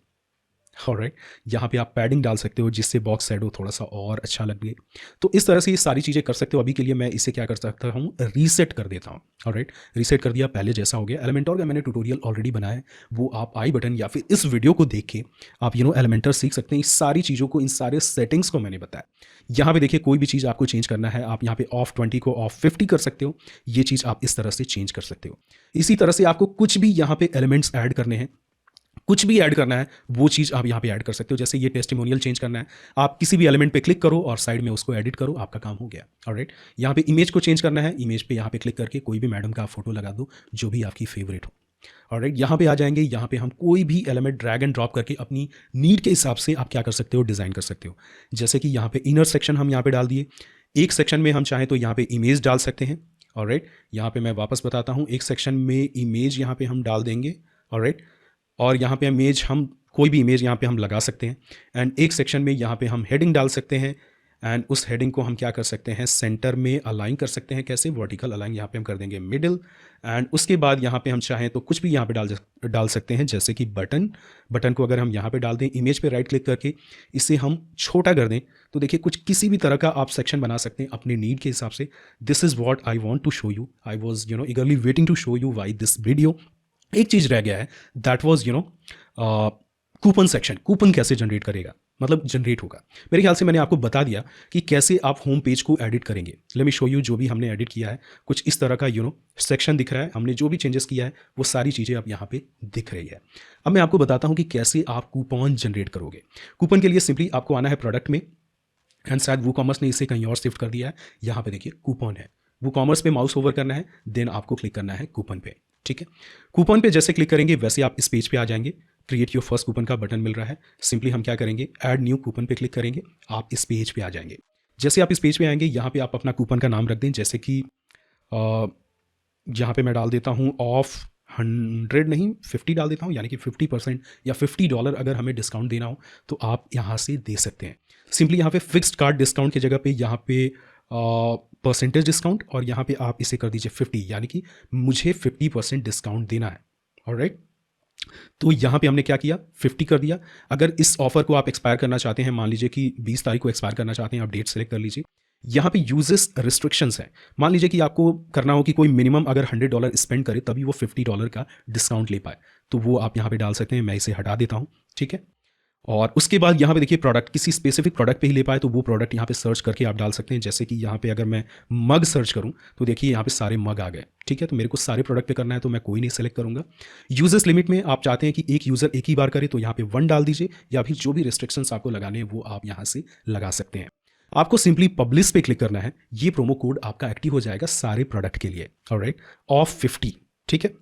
ऑलराइट, यहाँ पे आप पैडिंग डाल सकते हो जिससे बॉक्स शैडो थोड़ा सा और अच्छा लगे। तो इस तरह से ये सारी चीज़ें कर सकते हो। अभी के लिए मैं इसे क्या कर सकता हूँ, रीसेट कर देता हूँ। ऑलराइट, रीसेट कर दिया, पहले जैसा हो गया। एलिमेंटर का मैंने ट्यूटोरियल ऑलरेडी बनाया है, वो आप आई बटन या फिर इस वीडियो को देख के आप एलिमेंटर सीख सकते हैं। इस सारी चीज़ों को, इन सारे सेटिंग्स को मैंने बताया। यहाँ पे देखिए कोई भी चीज़ आपको चेंज करना है, आप यहाँ पे ऑफ 20 को ऑफ 50 कर सकते हो। ये चीज़ आप इस तरह से चेंज कर सकते हो। इसी तरह से आपको कुछ भी यहाँ पे एलिमेंट्स ऐड करने हैं, कुछ भी ऐड करना है वो चीज़ आप यहाँ पे ऐड कर सकते हो। जैसे ये टेस्टिमोनियल चेंज करना है, आप किसी भी एलिमेंट पे क्लिक करो और साइड में उसको एडिट करो, आपका काम हो गया। ऑलराइट, यहाँ पे इमेज को चेंज करना है, इमेज पे यहाँ पे क्लिक करके कोई भी मैडम का फोटो लगा दो जो भी आपकी फेवरेट हो। ऑलराइट, यहाँ पे आ जाएंगे, यहाँ पे हम कोई भी एलिमेंट ड्रैग एंड ड्रॉप करके अपनी नीड के हिसाब से आप क्या कर सकते हो, डिज़ाइन कर सकते हो। जैसे कि यहाँ पे इनर सेक्शन हम यहाँ पे डाल दिए, एक सेक्शन में हम चाहें तो यहाँ पे इमेज डाल सकते हैं। ऑलराइट, यहाँ पे मैं वापस बताता हूँ, एक सेक्शन में इमेज यहाँ पे हम डाल देंगे। ऑलराइट, और यहाँ पे इमेज हम कोई भी इमेज यहाँ पे हम लगा सकते हैं। एंड एक सेक्शन में यहाँ पे हम हेडिंग डाल सकते हैं एंड उस हेडिंग को हम क्या कर सकते हैं, सेंटर में अलाइन कर सकते हैं। कैसे, वर्टिकल अलाइन यहाँ पे हम कर देंगे मिडिल। एंड उसके बाद यहाँ पे हम चाहें तो कुछ भी यहाँ पे डाल सकते हैं, जैसे कि बटन को अगर हम यहाँ पे डाल दें, इमेज पे राइट क्लिक करके इसे हम छोटा कर दें, तो देखिए कुछ किसी भी तरह का आप सेक्शन बना सकते हैं अपने नीड के हिसाब से। This is what I want to show you. I was eagerly waiting to show you why this video. एक चीज़ रह गया है, that was coupon section. Coupon कैसे जनरेट करेगा, मतलब जनरेट होगा। मेरे ख्याल से मैंने आपको बता दिया कि कैसे आप होम पेज को एडिट करेंगे। लेट मी शो यू जो भी हमने एडिट किया है। कुछ इस तरह का सेक्शन दिख रहा है, हमने जो भी चेंजेस किया है वो सारी चीज़ें अब यहाँ पे दिख रही है। अब मैं आपको बताता हूँ कि कैसे आप कूपन जनरेट करोगे। कूपन के लिए सिंपली आपको आना है प्रोडक्ट में, एंड शायद वूकॉमर्स ने इसे कहीं और शिफ्ट कर दिया है। यहाँ पे देखिए कूपन है, वूकॉमर्स पे माउस ओवर करना है, देन आपको क्लिक करना है कूपन पे, ठीक है। कूपन पे जैसे क्लिक करेंगे वैसे आप इस पेज पे आ जाएंगे। क्रिएट योर फर्स्ट कूपन का बटन मिल रहा है, सिंपली हम क्या करेंगे, ऐड न्यू कूपन पे क्लिक करेंगे, आप इस पेज पे आ जाएंगे। जैसे आप इस पेज पे आएंगे, यहाँ पे आप अपना कूपन का नाम रख दें, जैसे कि यहाँ पे मैं डाल देता हूँ ऑफ 100 नहीं 50 डाल देता हूँ, यानी कि 50% या $50 अगर हमें डिस्काउंट देना हो तो आप यहाँ से दे सकते हैं। सिंपली यहाँ पे फिक्स्ड कार्ड डिस्काउंट की जगह पे यहाँ पे परसेंटेज डिस्काउंट, और यहाँ पे आप इसे कर दीजिए 50, यानी कि मुझे 50% डिस्काउंट देना है। ऑलराइट, तो यहाँ पे हमने क्या किया, 50 कर दिया। अगर इस ऑफर को आप एक्सपायर करना चाहते हैं, मान लीजिए कि 20 तारीख को एक्सपायर करना चाहते हैं, आप डेट सेलेक्ट कर लीजिए। यहाँ पे यूजेस रिस्ट्रिक्शंस है, मान लीजिए कि आपको करना हो कि कोई मिनिमम अगर $100 स्पेंड करे तभी वो $50 का डिस्काउंट ले पाए, तो वो आप यहाँ पे डाल सकते हैं। मैं इसे हटा देता हूँ, ठीक है। और उसके बाद यहाँ पे देखिए प्रोडक्ट, किसी स्पेसिफिक प्रोडक्ट पे ही ले पाए तो वो प्रोडक्ट यहाँ पे सर्च करके आप डाल सकते हैं। जैसे कि यहाँ पे अगर मैं मग सर्च करूँ तो देखिए यहाँ पे सारे मग आ गए, ठीक है। तो मेरे को सारे प्रोडक्ट पे करना है तो मैं कोई नहीं सेलेक्ट करूँगा। यूजर्स लिमिट में आप चाहते हैं कि एक यूज़र एक ही बार करे तो यहाँ पे 1 डाल दीजिए, या फिर जो भी रिस्ट्रिक्शंस आपको लगाने हैं वो आप यहाँ से लगा सकते हैं। आपको सिंपली पब्लिश पे क्लिक करना है, ये प्रोमो कोड आपका एक्टिव हो जाएगा सारे प्रोडक्ट के लिए। ऑलराइट, ऑफ 50, ठीक है।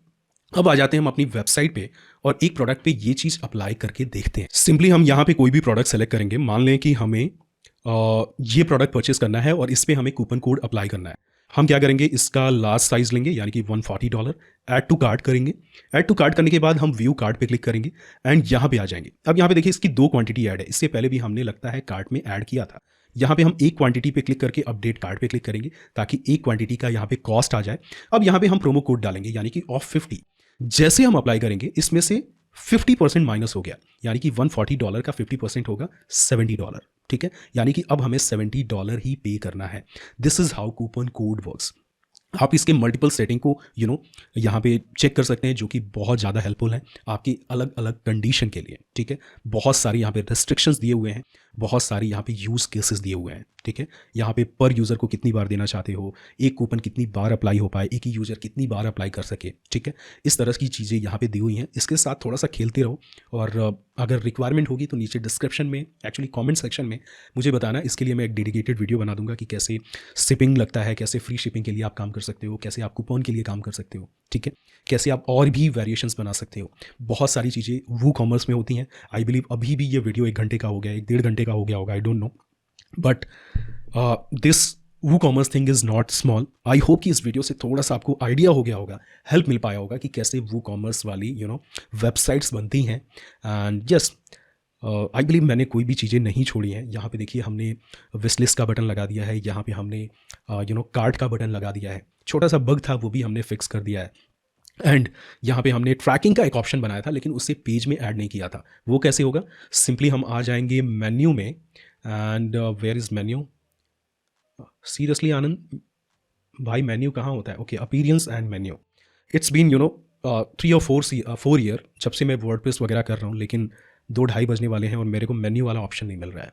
अब आ जाते हैं हम अपनी वेबसाइट पे और एक प्रोडक्ट पे ये चीज़ अप्लाई करके देखते हैं। सिंपली हम यहाँ पे कोई भी प्रोडक्ट सेलेक्ट करेंगे, मान लें कि हमें ये प्रोडक्ट परचेस करना है और इस पर हमें कूपन कोड अप्लाई करना है। हम क्या करेंगे, इसका लार्ज साइज लेंगे यानी कि $140, ऐड टू कार्ट करेंगे। ऐड टू कार्ट करने के बाद हम व्यू कार्ट पे क्लिक करेंगे एंड यहाँ पे आ जाएंगे। अब यहाँ पे देखिए इसकी 2 क्वांटिटी ऐड है, इससे पहले भी हमने लगता है कार्ट में ऐड किया था। यहाँ पे हम एक क्वांटिटी पे क्लिक करके अपडेट कार्ट पे क्लिक करेंगे ताकि एक क्वांटिटी का यहाँ पे कॉस्ट आ जाए। अब यहाँ पे हम प्रोमो कोड डालेंगे यानी कि ऑफ 50। जैसे हम अप्लाई करेंगे इसमें से 50% माइनस हो गया, यानी कि $140 का 50% होगा $70, ठीक है। यानी कि अब हमें $70 ही पे करना है। This is how coupon code works. आप इसके मल्टीपल सेटिंग को यहाँ पे चेक कर सकते हैं, जो कि बहुत ज़्यादा हेल्पफुल है आपकी अलग अलग कंडीशन के लिए। ठीक है, बहुत सारी यहाँ पे रेस्ट्रिक्शंस दिए हुए हैं, बहुत सारी यहाँ पे यूज़ केसेस दिए हुए हैं। ठीक है, यहाँ पे पर यूज़र को कितनी बार देना चाहते हो, एक कूपन कितनी बार अप्लाई हो पाए, एक ही यूज़र कितनी बार अप्लाई कर सके। ठीक है, इस तरह की चीज़ें यहाँ पे दी हुई हैं। इसके साथ थोड़ा सा खेलते रहो, और अगर रिक्वायरमेंट होगी तो नीचे डिस्क्रिप्शन में, एक्चुअली कमेंट सेक्शन में मुझे बताना। इसके लिए मैं एक डेडिकेटेड वीडियो बना दूंगा कि कैसे शिपिंग लगता है, कैसे फ्री शिपिंग के लिए आप काम कर सकते हो, कैसे आप कूपन के लिए काम कर सकते हो। ठीक है, कैसे आप और भी वेरिएशंस बना सकते हो। बहुत सारी चीज़ें वो कॉमर्स में होती हैं। आई बिलीव अभी भी ये वीडियो 1 घंटे का हो गया, 1-1.5 घंटे का हो गया होगा, I don't know, but this वो commerce thing is not small. I hope कि इस वीडियो से थोड़ा सा आपको आइडिया हो गया होगा, हेल्प मिल पाया होगा कि कैसे वो कॉमर्स वाली वेबसाइट्स बनती हैं। एंड यस, आई बिलीव मैंने कोई भी चीज़ें नहीं छोड़ी हैं। यहाँ पे देखिए, हमने विश लिस्ट का बटन लगा दिया है, यहाँ पे हमने कार्ट का बटन लगा दिया है, छोटा सा बग था वो भी हमने फिक्स कर दिया है। एंड यहाँ पे हमने ट्रैकिंग का एक ऑप्शन बनाया था, लेकिन उसे पेज में ऐड नहीं किया था। वो कैसे होगा? सिंपली हम आ जाएंगे मेन्यू में, and where is menu? Seriously Anand भाई, मेन्यू कहाँ होता है? Okay, appearance and menu. It's been 3 और 4 ईयर जब से मैं वर्डप्रेस वगैरह कर रहा हूँ, लेकिन 2-2:30 बजने वाले हैं और मेरे को मेन्यू वाला ऑप्शन नहीं मिल रहा है।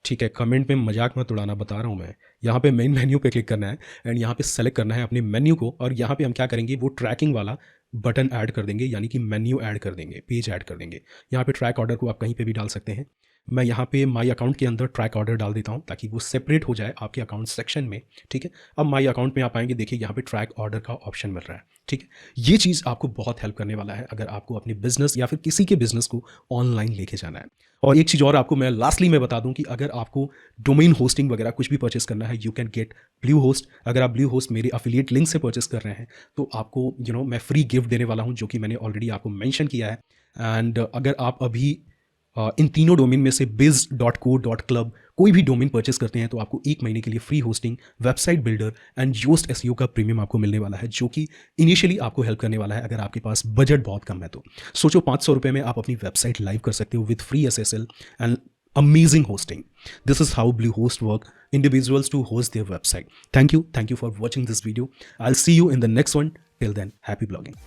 ठीक है, कमेंट में मजाक मत उड़ाना, बता रहा हूँ मैं। यहाँ पे मेन मेन्यू पे क्लिक करना है, एंड यहाँ पे सेलेक्ट करना है अपने मेन्यू को, और यहाँ पे हम क्या करेंगे, वो ट्रैकिंग वाला बटन ऐड कर देंगे, यानी कि मेन्यू ऐड कर देंगे, पेज ऐड कर देंगे। यहाँ पे ट्रैक ऑर्डर को आप कहीं पे भी डाल सकते हैं। मैं यहाँ पे माई अकाउंट के अंदर ट्रैक ऑर्डर डाल देता हूँ, ताकि वो सेपरेट हो जाए आपके अकाउंट सेक्शन में। ठीक है, अब माई अकाउंट में आप आएंगे, देखिए यहाँ पे ट्रैक ऑर्डर का ऑप्शन मिल रहा है। ठीक है, ये चीज़ आपको बहुत हेल्प करने वाला है अगर आपको अपने बिजनेस या फिर किसी के बिजनेस को ऑनलाइन लेके जाना है। और एक चीज़ और आपको मैं लास्टली में बता दूं कि अगर आपको डोमेन होस्टिंग वगैरह कुछ भी परचेस करना है, you can get blue host. अगर आप ब्लू होस्ट मेरे अफिलिएट लिंक से परचेस कर रहे हैं, तो आपको मैं फ्री गिफ्ट देने वाला हूं, जो कि मैंने ऑलरेडी आपको मेंशन किया है। एंड अगर आप अभी इन तीनों डोमेन में से biz.co.club कोई भी डोमेन परचेस करते हैं, तो आपको 1 महीने के लिए free hosting, website builder and Yoast SEO का प्रीमियम आपको मिलने वाला है, जो कि इनिशियली आपको हेल्प करने वाला है अगर आपके पास बजट बहुत कम है। तो सोचो, 500 रुपये में आप अपनी वेबसाइट लाइव कर सकते हो with free SSL and amazing hosting. This is how Bluehost work individuals to host their website. Thank you for watching this video. I'll see you in the next one. Till then, happy blogging.